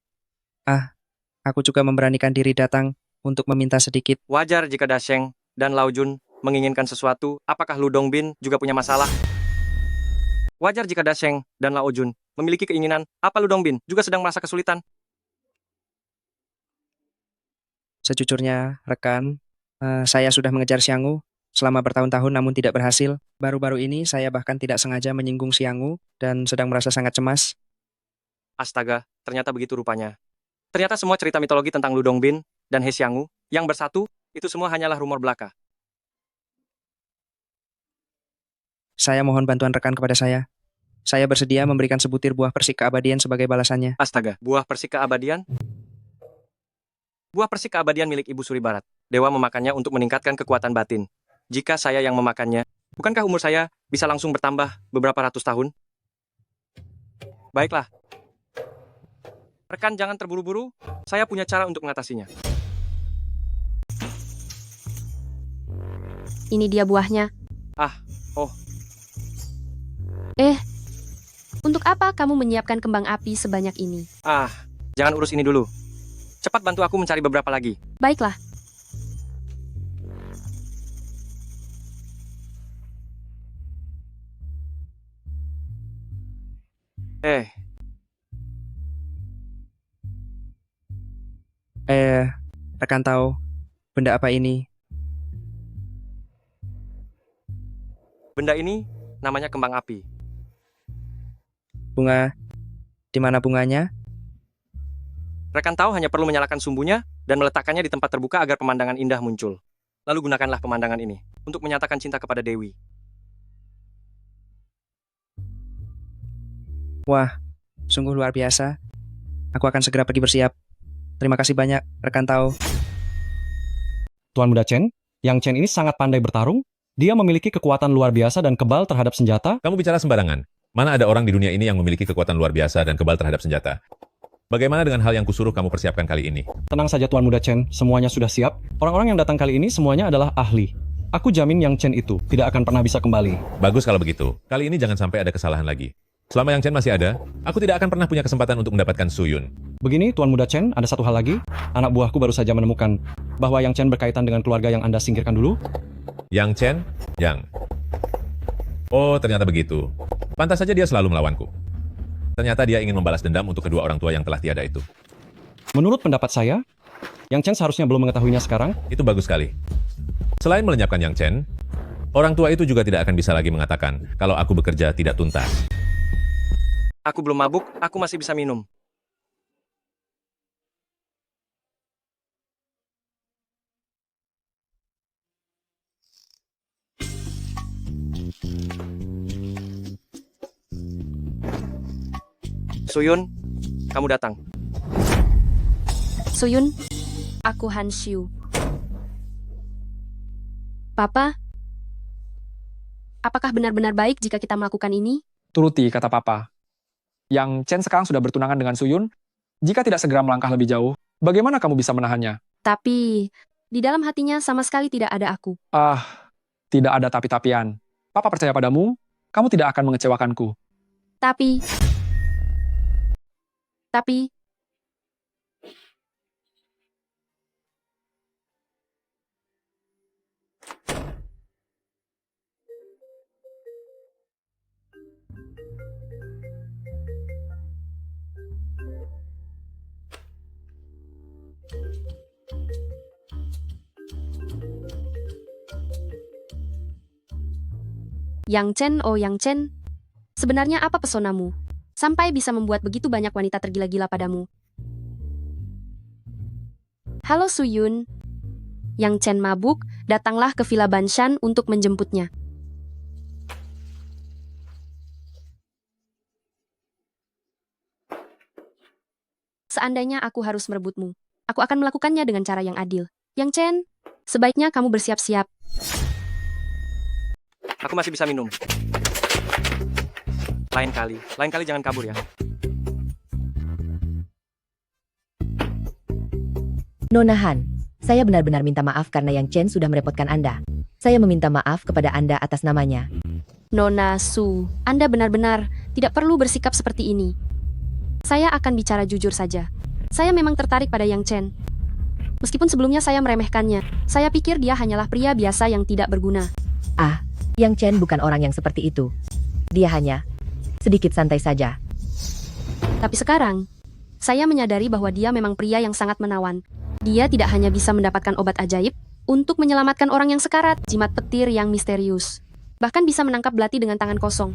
Aku juga memberanikan diri datang untuk meminta sedikit. Wajar jika Dasheng dan Lao Jun menginginkan sesuatu. Apakah Lu Dongbin juga punya masalah? Wajar jika Dasheng dan Lao Jun memiliki keinginan. Apa Lu Dongbin juga sedang merasa kesulitan? Sejujurnya, rekan, saya sudah mengejar Xiang'u selama bertahun-tahun namun tidak berhasil. Baru-baru ini saya bahkan tidak sengaja menyinggung Xiang'u dan sedang merasa sangat cemas. Astaga, ternyata begitu rupanya. Ternyata semua cerita mitologi tentang Lu Dongbin dan He Xiang'u yang bersatu, itu semua hanyalah rumor belaka. Saya mohon bantuan rekan kepada saya. Saya bersedia memberikan sebutir buah persik keabadian sebagai balasannya. Astaga, buah persik keabadian? Buah persik keabadian milik Ibu Suri Barat. Dewa memakannya untuk meningkatkan kekuatan batin. Jika saya yang memakannya, bukankah umur saya bisa langsung bertambah beberapa ratus tahun? Baiklah. Rekan jangan terburu-buru, saya punya cara untuk mengatasinya. Ini dia buahnya. Oh. Untuk apa kamu menyiapkan kembang api sebanyak ini? Jangan urus ini dulu. Cepat bantu aku mencari beberapa lagi. Baiklah. Rekan Tao, benda apa ini? Benda ini namanya kembang api. Bunga? Di mana bunganya? Rekan Tao hanya perlu menyalakan sumbunya dan meletakkannya di tempat terbuka agar pemandangan indah muncul. Lalu gunakanlah pemandangan ini untuk menyatakan cinta kepada Dewi. Wah, sungguh luar biasa. Aku akan segera pergi bersiap. Terima kasih banyak, rekan Tao. Tuan Muda Chen, Yang Chen ini sangat pandai bertarung. Dia memiliki kekuatan luar biasa dan kebal terhadap senjata. Kamu bicara sembarangan. Mana ada orang di dunia ini yang memiliki kekuatan luar biasa dan kebal terhadap senjata? Bagaimana dengan hal yang kusuruh kamu persiapkan kali ini? Tenang saja Tuan Muda Chen, semuanya sudah siap. Orang-orang yang datang kali ini semuanya adalah ahli. Aku jamin Yang Chen itu tidak akan pernah bisa kembali. Bagus kalau begitu. Kali ini jangan sampai ada kesalahan lagi. Selama Yang Chen masih ada, aku tidak akan pernah punya kesempatan untuk mendapatkan Suyun. Begini, Tuan Muda Chen, ada satu hal lagi. Anak buahku baru saja menemukan bahwa Yang Chen berkaitan dengan keluarga yang Anda singkirkan dulu. Yang Chen? Yang. Oh, ternyata begitu. Pantas saja dia selalu melawanku. Ternyata dia ingin membalas dendam untuk kedua orang tua yang telah tiada itu. Menurut pendapat saya, Yang Chen seharusnya belum mengetahuinya sekarang. Itu bagus sekali. Selain melenyapkan Yang Chen, orang tua itu juga tidak akan bisa lagi mengatakan kalau aku bekerja tidak tuntas. Aku belum mabuk, aku masih bisa minum. Suyun, kamu datang. Suyun, aku Han Xiu. Papa, apakah benar-benar baik jika kita melakukan ini? Turuti kata Papa. Yang Chen sekarang sudah bertunangan dengan Suyun. Jika tidak segera melangkah lebih jauh, bagaimana kamu bisa menahannya? Tapi, di dalam hatinya sama sekali tidak ada aku. Tidak ada tapi-tapian. Papa percaya padamu, kamu tidak akan mengecewakanku. Tapi, Yang Chen, oh Yang Chen, sebenarnya apa pesonamu? Sampai bisa membuat begitu banyak wanita tergila-gila padamu. Halo Suyun. Yang Chen mabuk, datanglah ke Villa Banshan untuk menjemputnya. Seandainya aku harus merebutmu, aku akan melakukannya dengan cara yang adil. Yang Chen, sebaiknya kamu bersiap-siap. Aku masih bisa minum. Lain kali jangan kabur ya. Nona Han, saya benar-benar minta maaf karena Yang Chen sudah merepotkan Anda. Saya meminta maaf kepada Anda atas namanya. Nona Su, Anda benar-benar tidak perlu bersikap seperti ini. Saya akan bicara jujur saja. Saya memang tertarik pada Yang Chen. Meskipun sebelumnya saya meremehkannya, saya pikir dia hanyalah pria biasa yang tidak berguna. Ah, Yang Chen bukan orang yang seperti itu. Dia hanya sedikit santai saja. Tapi sekarang, saya menyadari bahwa dia memang pria yang sangat menawan. Dia tidak hanya bisa mendapatkan obat ajaib untuk menyelamatkan orang yang sekarat, jimat petir yang misterius, bahkan bisa menangkap belati dengan tangan kosong.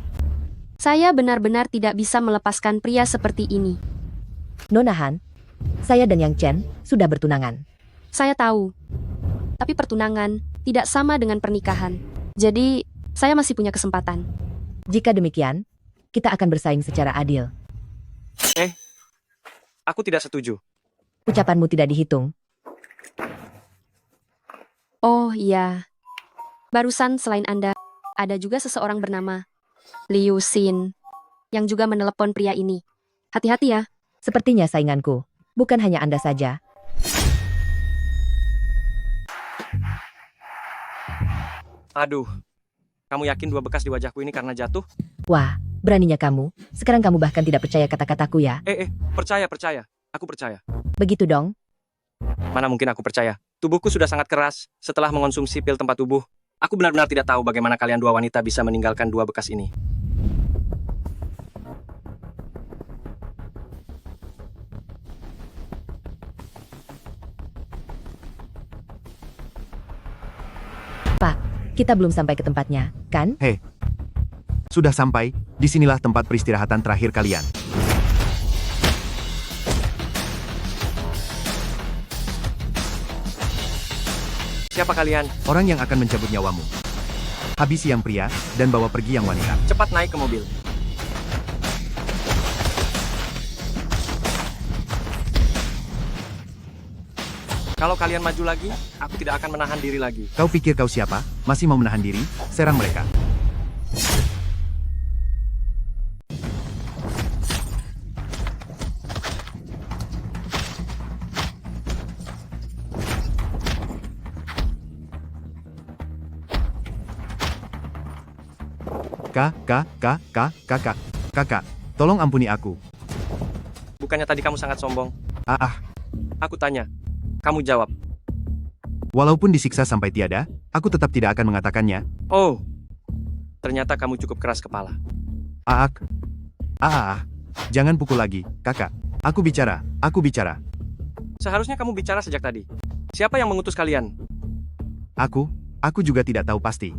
Saya benar-benar tidak bisa melepaskan pria seperti ini. Nona Han, saya dan Yang Chen sudah bertunangan. Saya tahu, tapi pertunangan tidak sama dengan pernikahan. Jadi, saya masih punya kesempatan. Jika demikian, kita akan bersaing secara adil. Aku tidak setuju. Ucapanmu tidak dihitung. Oh iya, barusan selain Anda, ada juga seseorang bernama Liu Xin, yang juga menelepon pria ini. Hati-hati ya. Sepertinya sainganku, bukan hanya Anda saja. Aduh, kamu yakin 2 bekas di wajahku ini karena jatuh? Wah, beraninya kamu. Sekarang kamu bahkan tidak percaya kata-kataku ya. Percaya. Aku percaya. Begitu dong. Mana mungkin aku percaya. Tubuhku sudah sangat keras setelah mengonsumsi pil tempat tubuh. Aku benar-benar tidak tahu bagaimana kalian 2 wanita bisa meninggalkan 2 bekas ini. Pak, kita belum sampai ke tempatnya, kan? Hei, sudah sampai. Disinilah tempat peristirahatan terakhir kalian. Siapa kalian? Orang yang akan mencabut nyawamu. Habisi yang pria, dan bawa pergi yang wanita. Cepat naik ke mobil. Kalau kalian maju lagi, aku tidak akan menahan diri lagi. Kau pikir kau siapa? Masih mau menahan diri? Serang mereka. Kakak, tolong ampuni aku. Bukannya tadi kamu sangat sombong? Aku tanya, kamu jawab. Walaupun disiksa sampai tiada, aku tetap tidak akan mengatakannya. Oh, ternyata kamu cukup keras kepala. Jangan pukul lagi, kakak. Aku bicara. Seharusnya kamu bicara sejak tadi. Siapa yang mengutus kalian? Aku juga tidak tahu pasti.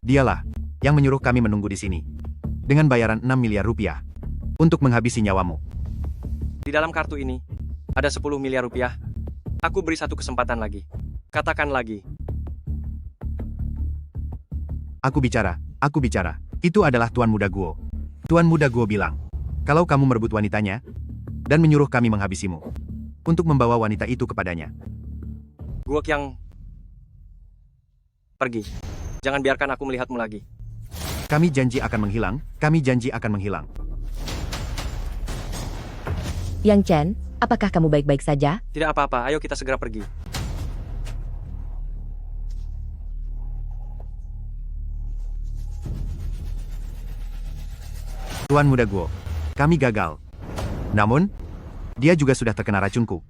Dialah yang menyuruh kami menunggu di sini. Dengan bayaran 6 miliar rupiah. Untuk menghabisi nyawamu. Di dalam kartu ini, ada 10 miliar rupiah. Aku beri 1 kesempatan lagi. Katakan lagi. Aku bicara. Itu adalah Tuan Muda Guo. Tuan Muda Guo bilang, kalau kamu merebut wanitanya, dan menyuruh kami menghabisimu. Untuk membawa wanita itu kepadanya. Guo Qiang, pergi. Jangan biarkan aku melihatmu lagi. Kami janji akan menghilang. Yang Chen, apakah kamu baik-baik saja? Tidak apa-apa, ayo kita segera pergi. Tuan Muda Guo, kami gagal. Namun, dia juga sudah terkena racunku.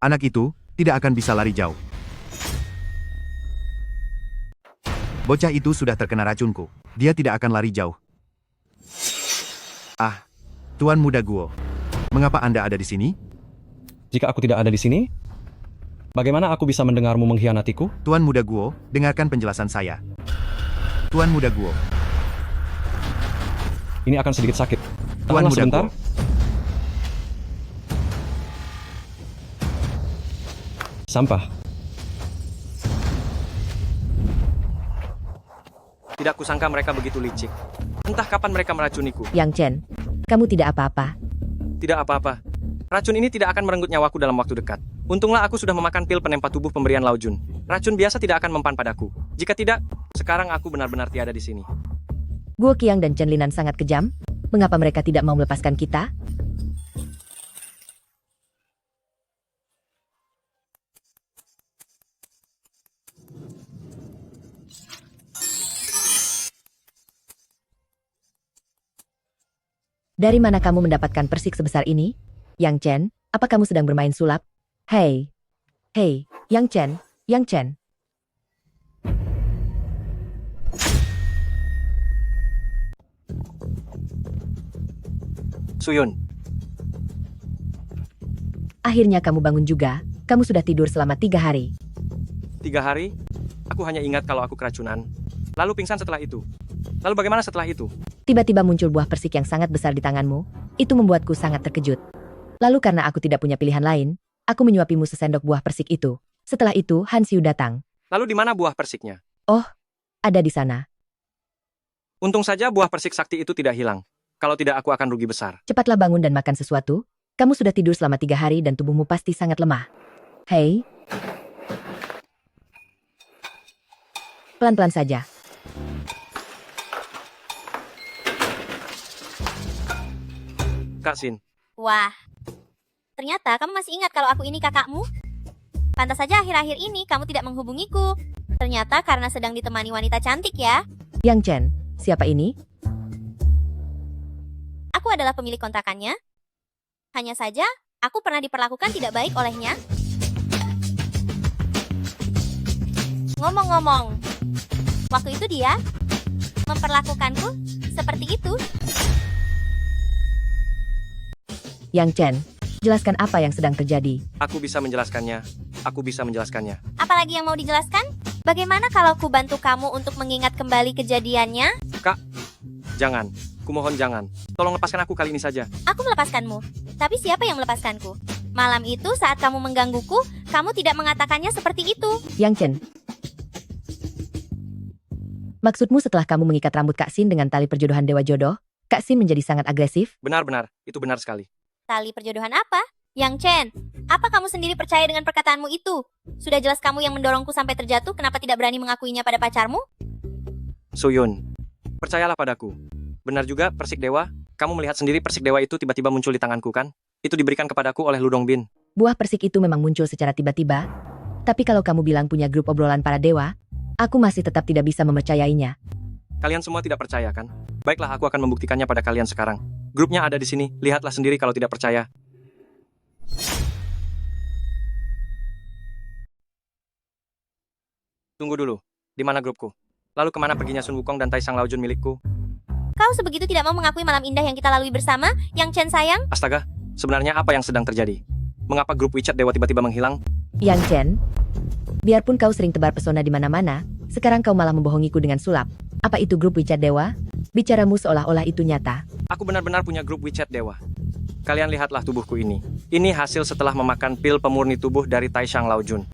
Anak itu tidak akan bisa lari jauh. Bocah itu sudah terkena racunku. Dia tidak akan lari jauh. Tuan Muda Guo, mengapa Anda ada di sini? Jika aku tidak ada di sini, bagaimana aku bisa mendengarmu mengkhianatiku? Tuan Muda Guo, dengarkan penjelasan saya. Tuan Muda Guo. Ini akan sedikit sakit. Tuan Muda sebentar. Guo. Sampah. Tidak kusangka mereka begitu licik. Entah kapan mereka meracuniku. Yang Chen, kamu tidak apa-apa. Tidak apa-apa. Racun ini tidak akan merenggut nyawaku dalam waktu dekat. Untunglah aku sudah memakan pil penempat tubuh pemberian Lao Jun. Racun biasa tidak akan mempan padaku. Jika tidak, sekarang aku benar-benar tiada di sini. Guo Qiang dan Chen Linan sangat kejam. Mengapa mereka tidak mau melepaskan kita? Dari mana kamu mendapatkan persik sebesar ini? Yang Chen, apa kamu sedang bermain sulap? Hei, Yang Chen. Suyun, Akhirnya kamu bangun juga. Kamu sudah tidur selama 3 hari. 3 hari? Aku hanya ingat kalau aku keracunan. Lalu pingsan setelah itu. Lalu bagaimana setelah itu? Tiba-tiba muncul buah persik yang sangat besar di tanganmu. Itu membuatku sangat terkejut. Lalu karena aku tidak punya pilihan lain, aku menyuapimu sesendok buah persik itu. Setelah itu, Han Xiu datang. Lalu di mana buah persiknya? Oh, ada di sana. Untung saja buah persik sakti itu tidak hilang. Kalau tidak aku akan rugi besar. Cepatlah bangun dan makan sesuatu. Kamu sudah tidur selama 3 hari dan tubuhmu pasti sangat lemah. Hei. Pelan-pelan saja. Kak Xin, Wah, ternyata kamu masih ingat kalau aku ini kakakmu? Pantas saja akhir-akhir ini kamu tidak menghubungiku. Ternyata karena sedang ditemani wanita cantik ya. Yang Chen, siapa ini? Aku adalah pemilik kontrakannya. Hanya saja, aku pernah diperlakukan tidak baik olehnya. Ngomong-ngomong, waktu itu dia memperlakukanku seperti itu. Yang Chen, jelaskan apa yang sedang terjadi. aku bisa menjelaskannya. Apalagi yang mau dijelaskan? Bagaimana kalau ku bantu kamu untuk mengingat kembali kejadiannya? Kak, jangan. Kumohon jangan. Tolong lepaskan aku kali ini saja. Aku melepaskanmu. Tapi siapa yang melepaskanku? Malam itu saat kamu menggangguku, kamu tidak mengatakannya seperti itu. Yang Chen. Maksudmu setelah kamu mengikat rambut Kak Xin dengan tali perjodohan Dewa Jodoh, Kak Xin menjadi sangat agresif? Benar-benar, itu benar sekali. Tali perjodohan apa? Yang Chen, apa kamu sendiri percaya dengan perkataanmu itu? Sudah jelas kamu yang mendorongku sampai terjatuh, kenapa tidak berani mengakuinya pada pacarmu? Suyun, percayalah padaku. Benar juga, persik dewa. Kamu melihat sendiri persik dewa itu tiba-tiba muncul di tanganku kan? Itu diberikan kepadaku oleh Ludong Bin. Buah persik itu memang muncul secara tiba-tiba. Tapi kalau kamu bilang punya grup obrolan para dewa, aku masih tetap tidak bisa mempercayainya. Kalian semua tidak percaya kan? Baiklah, aku akan membuktikannya pada kalian sekarang. Grupnya ada di sini, lihatlah sendiri kalau tidak percaya. Tunggu dulu, di mana grupku? Lalu kemana perginya Sun Wukong dan Taisang Lao Jun milikku? Kau sebegitu tidak mau mengakui malam indah yang kita lalui bersama, Yang Chen sayang? Astaga, sebenarnya apa yang sedang terjadi? Mengapa grup WeChat Dewa tiba-tiba menghilang? Yang Chen, biarpun kau sering tebar pesona di mana-mana, sekarang kau malah membohongiku dengan sulap. Apa itu grup WeChat Dewa? Bicaramu seolah-olah itu nyata. Aku benar-benar punya grup WeChat Dewa. Kalian lihatlah tubuhku ini. Ini hasil setelah memakan pil pemurni tubuh dari Taisang Lao Jun.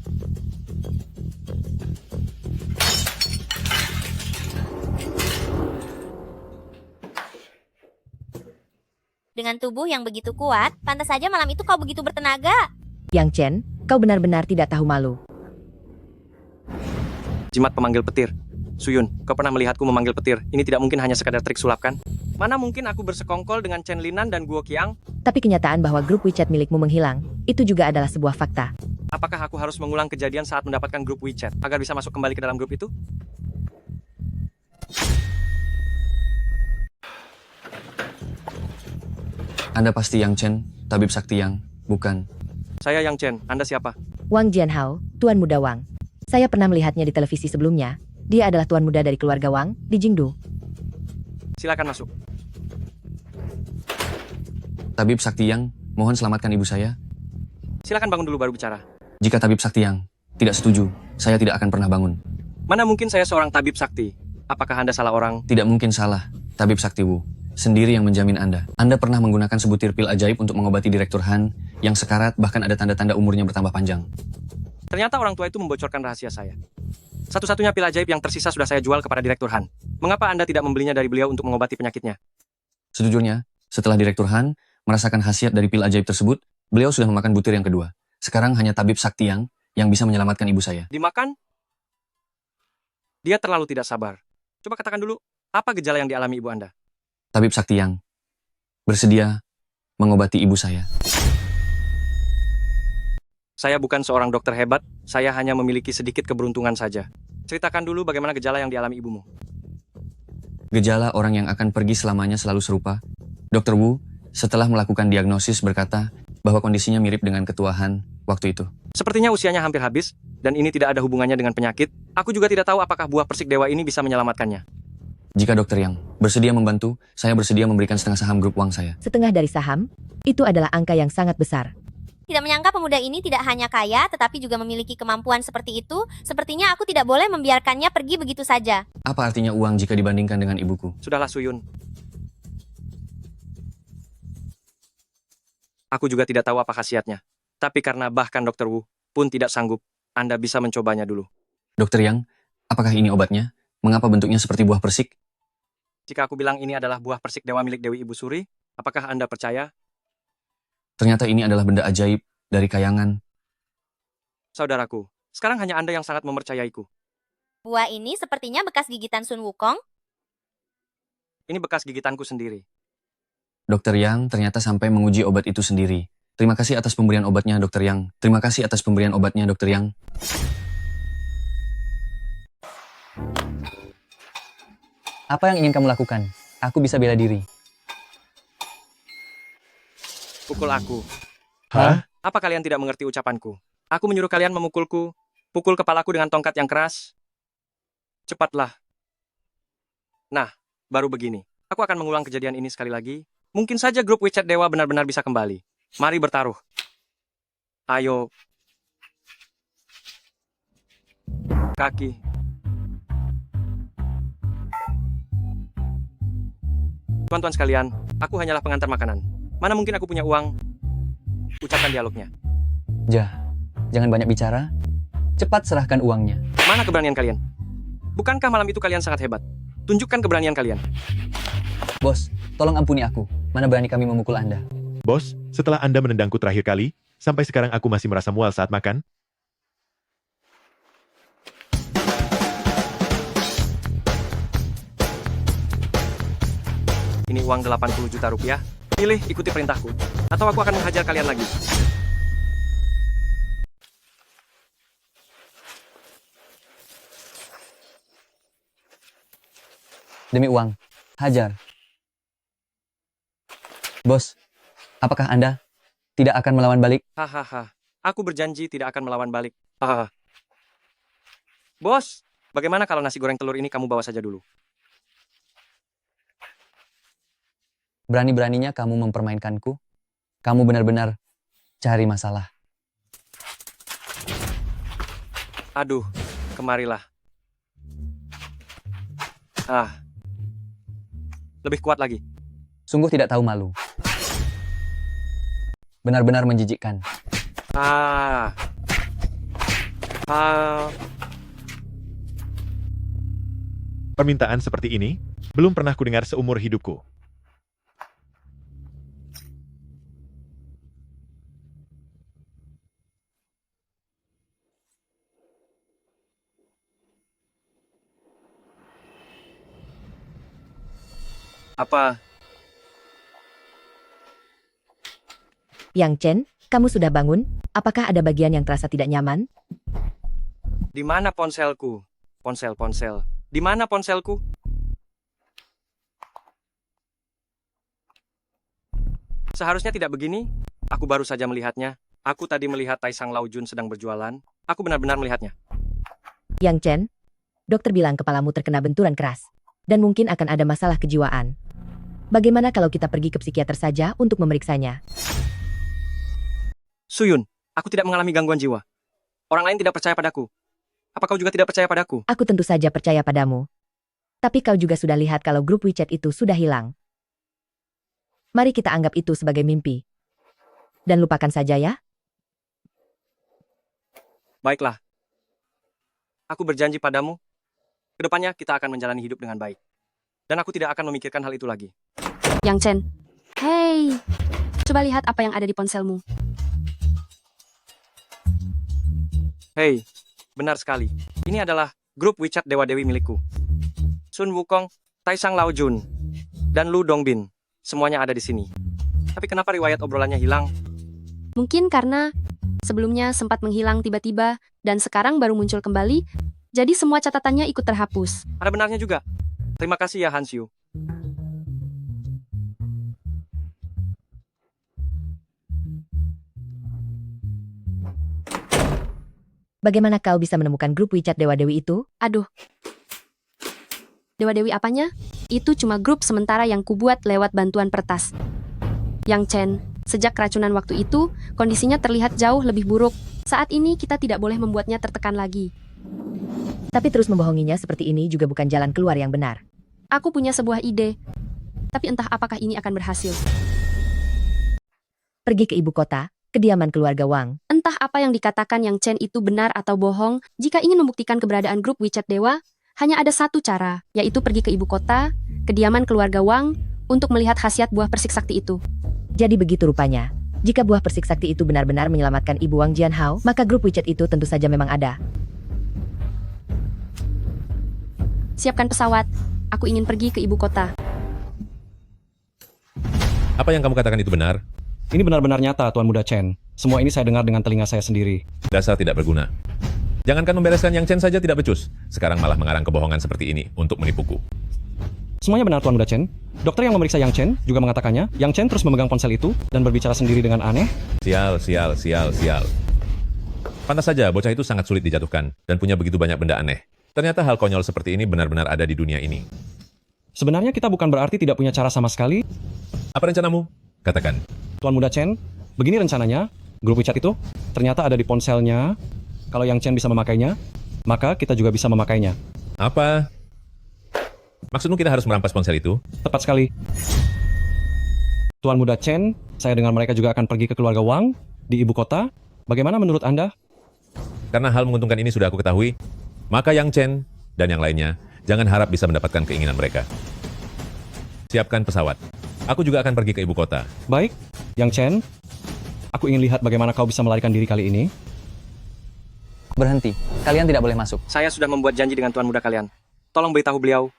Dengan tubuh yang begitu kuat, pantas saja malam itu kau begitu bertenaga. Yang Chen, kau benar-benar tidak tahu malu. Jimat pemanggil petir. Suyun, kau pernah melihatku memanggil petir. Ini tidak mungkin hanya sekadar trik sulap kan? Mana mungkin aku bersekongkol dengan Chen Linan dan Guo Qiang? Tapi kenyataan bahwa grup WeChat milikmu menghilang, itu juga adalah sebuah fakta. Apakah aku harus mengulang kejadian saat mendapatkan grup WeChat agar bisa masuk kembali ke dalam grup itu? Anda pasti Yang Chen, tabib sakti Yang, bukan? Saya Yang Chen, Anda siapa? Wang Jianhao, Tuan Muda Wang. Saya pernah melihatnya di televisi sebelumnya. Dia adalah tuan muda dari keluarga Wang, di Jingdu. Silakan masuk. Tabib sakti Yang, mohon selamatkan ibu saya. Silakan bangun dulu baru bicara. Jika tabib sakti Yang tidak setuju, saya tidak akan pernah bangun. Mana mungkin saya seorang tabib sakti? Apakah Anda salah orang? Tidak mungkin salah, tabib sakti Wu. Sendiri yang menjamin Anda. Anda pernah menggunakan sebutir pil ajaib untuk mengobati Direktur Han, yang sekarat bahkan ada tanda-tanda umurnya bertambah panjang. Ternyata orang tua itu membocorkan rahasia saya. Satu-satunya pil ajaib yang tersisa sudah saya jual kepada Direktur Han. Mengapa Anda tidak membelinya dari beliau untuk mengobati penyakitnya? Sejujurnya, setelah Direktur Han merasakan khasiat dari pil ajaib tersebut, beliau sudah memakan butir yang kedua. Sekarang hanya tabib sakti yang bisa menyelamatkan ibu saya. Dimakan? Dia terlalu tidak sabar. Coba katakan dulu, apa gejala yang dialami ibu Anda? Tabib sakti yang bersedia mengobati ibu saya. Saya bukan seorang dokter hebat, saya hanya memiliki sedikit keberuntungan saja. Ceritakan dulu bagaimana gejala yang dialami ibumu. Gejala orang yang akan pergi selamanya selalu serupa. Dr. Wu, setelah melakukan diagnosis berkata bahwa kondisinya mirip dengan ketua Han waktu itu. Sepertinya usianya hampir habis, dan ini tidak ada hubungannya dengan penyakit. Aku juga tidak tahu apakah buah persik dewa ini bisa menyelamatkannya. Jika dokter yang bersedia membantu, saya bersedia memberikan setengah saham grup uang saya. Setengah dari saham, itu adalah angka yang sangat besar. Tidak menyangka pemuda ini tidak hanya kaya, tetapi juga memiliki kemampuan seperti itu. Sepertinya aku tidak boleh membiarkannya pergi begitu saja. Apa artinya uang jika dibandingkan dengan ibuku? Sudahlah, Suyun. Aku juga tidak tahu apa khasiatnya. Tapi karena bahkan Dr. Wu pun tidak sanggup, Anda bisa mencobanya dulu. Dokter Yang, apakah ini obatnya? Mengapa bentuknya seperti buah persik? Jika aku bilang ini adalah buah persik dewa milik Dewi Ibu Suri, apakah Anda percaya? Ternyata ini adalah benda ajaib dari kayangan. Saudaraku, sekarang hanya Anda yang sangat mempercayaiku. Buah ini sepertinya bekas gigitan Sun Wukong. Ini bekas gigitanku sendiri. Dokter Yang ternyata sampai menguji obat itu sendiri. Terima kasih atas pemberian obatnya, Dokter Yang. Terima kasih atas pemberian obatnya, Dokter Yang. Apa yang ingin kamu lakukan? Aku bisa bela diri. Pukul aku. Hah? Apa kalian tidak mengerti ucapanku? Aku menyuruh kalian memukulku. Pukul kepalaku dengan tongkat yang keras. Cepatlah. Nah, baru begini. Aku akan mengulang kejadian ini sekali lagi. Mungkin saja grup WeChat Dewa benar-benar bisa kembali. Mari bertaruh. Ayo. Kaki. Tuan-tuan sekalian, aku hanyalah pengantar makanan. Mana mungkin aku punya uang? Ucapkan dialognya. Jangan banyak bicara. Cepat serahkan uangnya. Mana keberanian kalian? Bukankah malam itu kalian sangat hebat? Tunjukkan keberanian kalian. Bos, tolong ampuni aku. Mana berani kami memukul Anda. Bos, setelah Anda menendangku terakhir kali, sampai sekarang aku masih merasa mual saat makan. Ini uang 80 juta rupiah. Pilih, ikuti perintahku. Atau aku akan menghajar kalian lagi. Demi uang, hajar. Bos, apakah Anda tidak akan melawan balik? Hahaha. Aku berjanji tidak akan melawan balik. Hahaha. Bos, bagaimana kalau nasi goreng telur ini kamu bawa saja dulu? Berani-beraninya kamu mempermainkanku. Kamu benar-benar cari masalah. Aduh, kemarilah. Lebih kuat lagi. Sungguh tidak tahu malu. Benar-benar menjijikkan. Permintaan seperti ini belum pernah kudengar seumur hidupku. Apa? Yang Chen, kamu sudah bangun? Apakah ada bagian yang terasa tidak nyaman? Di mana ponselku? Ponsel. Di mana ponselku? Seharusnya tidak begini. Aku baru saja melihatnya. Aku tadi melihat Taisang Laojun sedang berjualan. Aku benar-benar melihatnya. Yang Chen, dokter bilang kepalamu terkena benturan keras. Dan mungkin akan ada masalah kejiwaan. Bagaimana kalau kita pergi ke psikiater saja untuk memeriksanya? Suyun, aku tidak mengalami gangguan jiwa. Orang lain tidak percaya padaku. Apa kau juga tidak percaya padaku? Aku tentu saja percaya padamu. Tapi kau juga sudah lihat kalau grup WeChat itu sudah hilang. Mari kita anggap itu sebagai mimpi. Dan lupakan saja ya. Baiklah. Aku berjanji padamu, kedepannya kita akan menjalani hidup dengan baik. Dan aku tidak akan memikirkan hal itu lagi. Yang Chen. Hei, coba lihat apa yang ada di ponselmu. Hei, benar sekali. Ini adalah grup WeChat Dewa-Dewi milikku. Sun Wukong, Taisang Lao Jun, dan Lu Dongbin. Semuanya ada di sini. Tapi kenapa riwayat obrolannya hilang? Mungkin karena sebelumnya sempat menghilang tiba-tiba dan sekarang baru muncul kembali, jadi semua catatannya ikut terhapus. Ada benarnya juga. Terima kasih ya Hansyu. Bagaimana kau bisa menemukan grup WeChat Dewa-Dewi itu? Aduh. Dewa-Dewi apanya? Itu cuma grup sementara yang kubuat lewat bantuan pertas. Yang Chen, sejak keracunan waktu itu, kondisinya terlihat jauh lebih buruk. Saat ini kita tidak boleh membuatnya tertekan lagi. Tapi terus membohonginya seperti ini juga bukan jalan keluar yang benar. Aku punya sebuah ide. Tapi entah apakah ini akan berhasil. Pergi ke ibu kota, kediaman keluarga Wang. Entah apa yang dikatakan Yang Chen itu benar atau bohong, jika ingin membuktikan keberadaan grup WeChat Dewa, hanya ada satu cara, yaitu pergi ke ibu kota, kediaman keluarga Wang, untuk melihat khasiat buah persik sakti itu. Jadi begitu rupanya. Jika buah persik sakti itu benar-benar menyelamatkan ibu Wang Jianhao, maka grup WeChat itu tentu saja memang ada. Siapkan pesawat, aku ingin pergi ke ibu kota. Apa yang kamu katakan itu benar? Ini benar-benar nyata, Tuan Muda Chen. Semua ini saya dengar dengan telinga saya sendiri. Dasar tidak berguna. Jangankan membereskan Yang Chen saja tidak becus. Sekarang malah mengarang kebohongan seperti ini untuk menipuku. Semuanya benar, Tuan Muda Chen. Dokter yang memeriksa Yang Chen juga mengatakannya, Yang Chen terus memegang ponsel itu dan berbicara sendiri dengan aneh. Sial. Pantas saja, bocah itu sangat sulit dijatuhkan dan punya begitu banyak benda aneh. Ternyata hal konyol seperti ini benar-benar ada di dunia ini. Sebenarnya kita bukan berarti tidak punya cara sama sekali. Apa rencanamu? Katakan. Tuan Muda Chen, begini rencananya, grup WeChat itu ternyata ada di ponselnya. Kalau Yang Chen bisa memakainya, maka kita juga bisa memakainya. Apa? Maksudmu kita harus merampas ponsel itu? Tepat sekali. Tuan Muda Chen, saya dengar mereka juga akan pergi ke keluarga Wang di ibu kota. Bagaimana menurut Anda? Karena hal menguntungkan ini sudah aku ketahui, maka Yang Chen dan yang lainnya jangan harap bisa mendapatkan keinginan mereka. Siapkan pesawat. Aku juga akan pergi ke ibu kota. Baik, Yang Chen. Aku ingin lihat bagaimana kau bisa melarikan diri kali ini. Berhenti. Kalian tidak boleh masuk. Saya sudah membuat janji dengan tuan muda kalian. Tolong beritahu beliau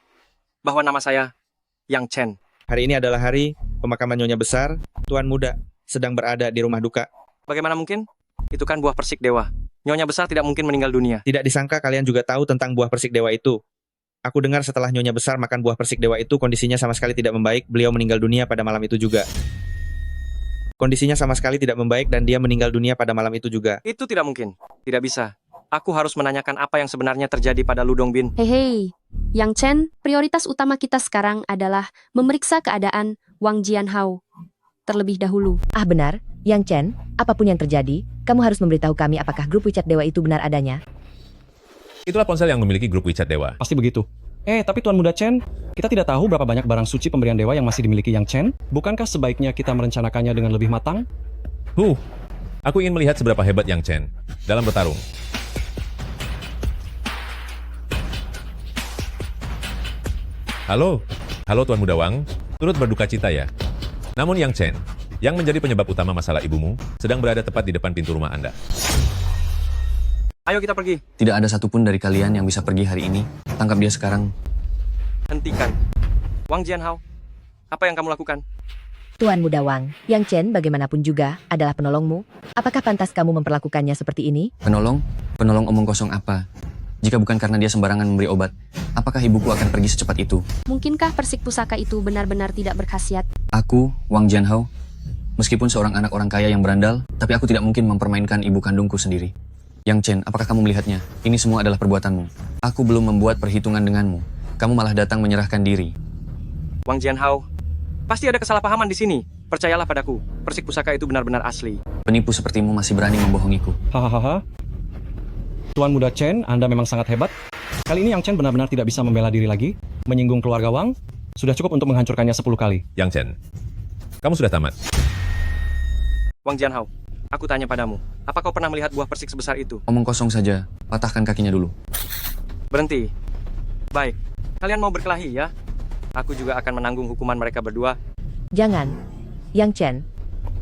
bahwa nama saya Yang Chen. Hari ini adalah hari pemakaman Nyonya Besar, Tuan Muda sedang berada di rumah duka. Bagaimana mungkin? Itu kan buah persik dewa. Nyonya Besar tidak mungkin meninggal dunia. Tidak disangka kalian juga tahu tentang buah persik dewa itu. Aku dengar setelah Nyonya Besar makan buah persik dewa itu, kondisinya sama sekali tidak membaik, beliau meninggal dunia pada malam itu juga. Kondisinya sama sekali tidak membaik dan dia meninggal dunia pada malam itu juga. Itu tidak mungkin. Tidak bisa. Aku harus menanyakan apa yang sebenarnya terjadi pada Lu Dongbin. Hei, Yang Chen, prioritas utama kita sekarang adalah memeriksa keadaan Wang Jianhao terlebih dahulu. Ah benar, Yang Chen, apapun yang terjadi, kamu harus memberitahu kami apakah grup WeChat Dewa itu benar adanya. Itulah ponsel yang memiliki grup WeChat Dewa. Pasti begitu. Tapi Tuan Muda Chen, kita tidak tahu berapa banyak barang suci pemberian dewa yang masih dimiliki Yang Chen. Bukankah sebaiknya kita merencanakannya dengan lebih matang? Aku ingin melihat seberapa hebat Yang Chen dalam bertarung. Halo Tuan Muda Wang, turut berduka cita ya. Namun Yang Chen, yang menjadi penyebab utama masalah ibumu, sedang berada tepat di depan pintu rumah Anda. Ayo kita pergi. Tidak ada satupun dari kalian yang bisa pergi hari ini. Tangkap dia sekarang. Hentikan. Wang Jianhao, apa yang kamu lakukan? Tuan Muda Wang, Yang Chen bagaimanapun juga adalah penolongmu. Apakah pantas kamu memperlakukannya seperti ini? Penolong? Penolong omong kosong apa? Jika bukan karena dia sembarangan memberi obat, apakah ibuku akan pergi secepat itu? Mungkinkah persik pusaka itu benar-benar tidak berkhasiat? Aku, Wang Jianhao, meskipun seorang anak orang kaya yang berandal, tapi aku tidak mungkin mempermainkan ibu kandungku sendiri. Yang Chen, apakah kamu melihatnya? Ini semua adalah perbuatanmu. Aku belum membuat perhitungan denganmu. Kamu malah datang menyerahkan diri. Wang Jianhao, pasti ada kesalahpahaman di sini. Percayalah padaku, persik pusaka itu benar-benar asli. Penipu sepertimu masih berani membohongiku. Hahaha. Tuan Muda Chen, Anda memang sangat hebat. Kali ini Yang Chen benar-benar tidak bisa membela diri lagi. Menyinggung keluarga Wang, sudah cukup untuk menghancurkannya 10 kali. Yang Chen, kamu sudah tamat. Wang Jianhao, Aku tanya padamu, apa kau pernah melihat buah persik sebesar itu? Omong kosong saja, patahkan kakinya dulu. Berhenti. Baik, kalian mau berkelahi ya? Aku juga akan menanggung hukuman mereka berdua. Jangan. Yang Chen,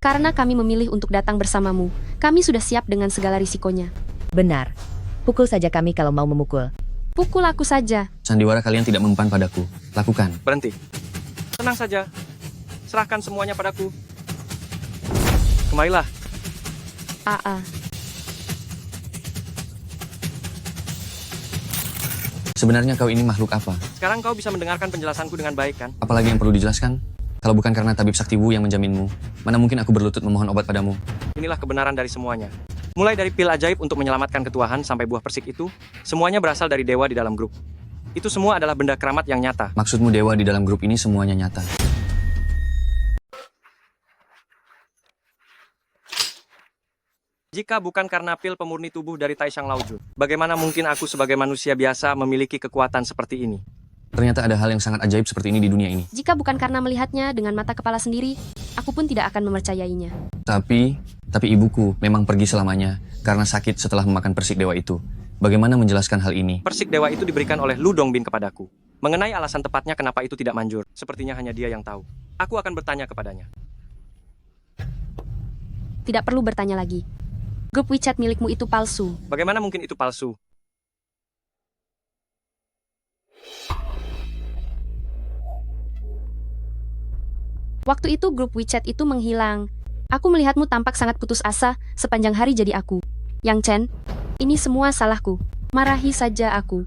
Karena kami memilih untuk datang bersamamu, kami sudah siap dengan segala risikonya. benar. Pukul saja kami kalau mau memukul. Pukul aku saja. Sandiwara kalian tidak mempan padaku. Lakukan. Berhenti. Tenang saja. Serahkan semuanya padaku. Kemarilah. Sebenarnya kau ini makhluk apa? Sekarang kau bisa mendengarkan penjelasanku dengan baik kan? Apalagi yang perlu dijelaskan? Kalau bukan karena tabib sakti Wu yang menjaminmu, mana mungkin aku berlutut memohon obat padamu? Inilah kebenaran dari semuanya. Mulai dari pil ajaib untuk menyelamatkan ketuahan sampai buah persik itu, semuanya berasal dari dewa di dalam grup. Itu semua adalah benda keramat yang nyata. Maksudmu dewa di dalam grup ini semuanya nyata? Jika bukan karena pil pemurni tubuh dari Taishang Laojun, bagaimana mungkin aku sebagai manusia biasa memiliki kekuatan seperti ini? Ternyata ada hal yang sangat ajaib seperti ini di dunia ini. Jika bukan karena melihatnya dengan mata kepala sendiri, aku pun tidak akan mempercayainya. Tapi ibuku memang pergi selamanya karena sakit setelah memakan persik dewa itu. Bagaimana menjelaskan hal ini? Persik dewa itu diberikan oleh Lu Dongbin kepadaku. Mengenai alasan tepatnya kenapa itu tidak manjur, sepertinya hanya dia yang tahu. Aku akan bertanya kepadanya. Tidak perlu bertanya lagi. Grup WeChat milikmu itu palsu. Bagaimana mungkin itu palsu? Waktu itu grup WeChat itu menghilang. Aku melihatmu tampak sangat putus asa sepanjang hari jadi aku. Yang Chen, ini semua salahku. Marahi saja aku.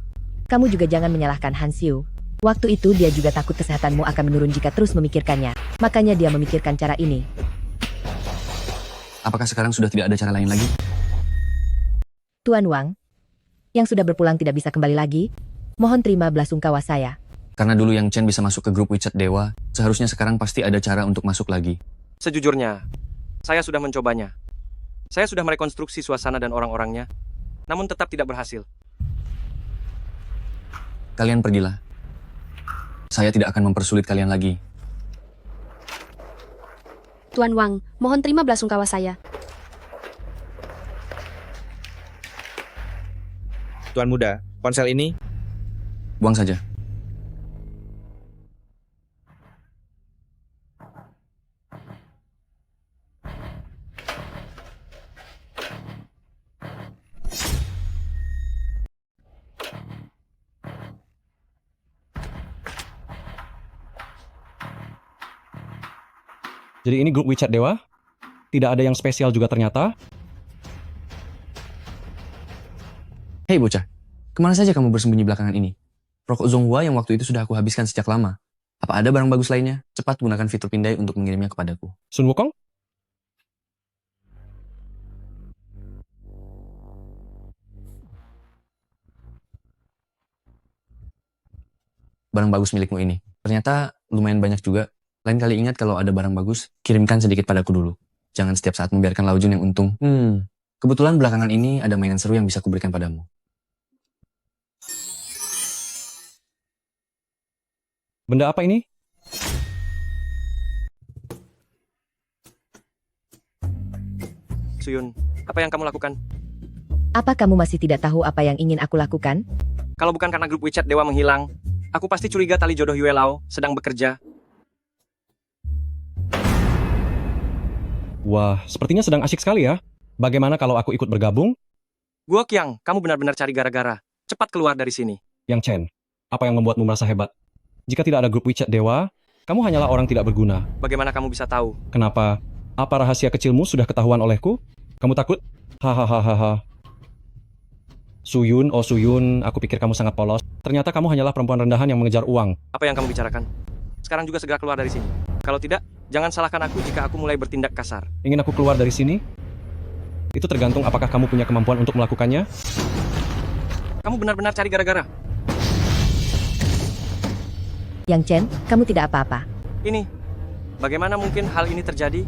Kamu juga jangan menyalahkan Han Xiu. Waktu itu dia juga takut kesehatanmu akan menurun jika terus memikirkannya. Makanya dia memikirkan cara ini. Apakah sekarang sudah tidak ada cara lain lagi? Tuan Wang, yang sudah berpulang tidak bisa kembali lagi, mohon terima belasungkawa saya. Karena dulu Yang Chen bisa masuk ke grup WeChat dewa, seharusnya sekarang pasti ada cara untuk masuk lagi. Sejujurnya, saya sudah mencobanya. Saya sudah merekonstruksi suasana dan orang-orangnya, namun tetap tidak berhasil. Kalian pergilah. Saya tidak akan mempersulit kalian lagi. Tuan Wang, mohon terima belasungkawa saya. Tuan muda, ponsel ini Buang saja. Jadi ini grup WeChat dewa? Tidak ada yang spesial juga ternyata? Hei bocah, kemana saja kamu bersembunyi belakangan ini? Rokok Zonghua yang waktu itu sudah aku habiskan sejak lama. Apa ada barang bagus lainnya? Cepat gunakan fitur pindai untuk mengirimnya kepadaku. Sun Wukong? Barang bagus milikmu ini. Ternyata lumayan banyak juga. Lain kali ingat kalau ada barang bagus, kirimkan sedikit padaku dulu. Jangan setiap saat membiarkan Laojun yang untung. Kebetulan belakangan ini ada mainan seru yang bisa kuberikan padamu. Benda apa ini? Suyun, apa yang kamu lakukan? Apa kamu masih tidak tahu apa yang ingin aku lakukan? Kalau bukan karena grup WeChat dewa menghilang, aku pasti curiga tali jodoh Yue Lao sedang bekerja. Wah, sepertinya sedang asyik sekali ya. Bagaimana kalau aku ikut bergabung? Guo Qiang, kamu benar-benar cari gara-gara. Cepat keluar dari sini. Yang Chen, apa yang membuatmu merasa hebat? Jika tidak ada grup WeChat dewa, kamu hanyalah orang tidak berguna. Bagaimana kamu bisa tahu? Kenapa? Apa rahasia kecilmu sudah ketahuan olehku? Kamu takut? Hahaha. Suyun, oh Suyun, aku pikir kamu sangat polos. Ternyata kamu hanyalah perempuan rendahan yang mengejar uang. Apa yang kamu bicarakan? Sekarang juga segera keluar dari sini. Kalau tidak, jangan salahkan aku jika aku mulai bertindak kasar. Ingin aku keluar dari sini? Itu tergantung apakah kamu punya kemampuan untuk melakukannya. Kamu benar-benar cari gara-gara. Yang Chen, kamu tidak apa-apa. Ini, bagaimana mungkin hal ini terjadi?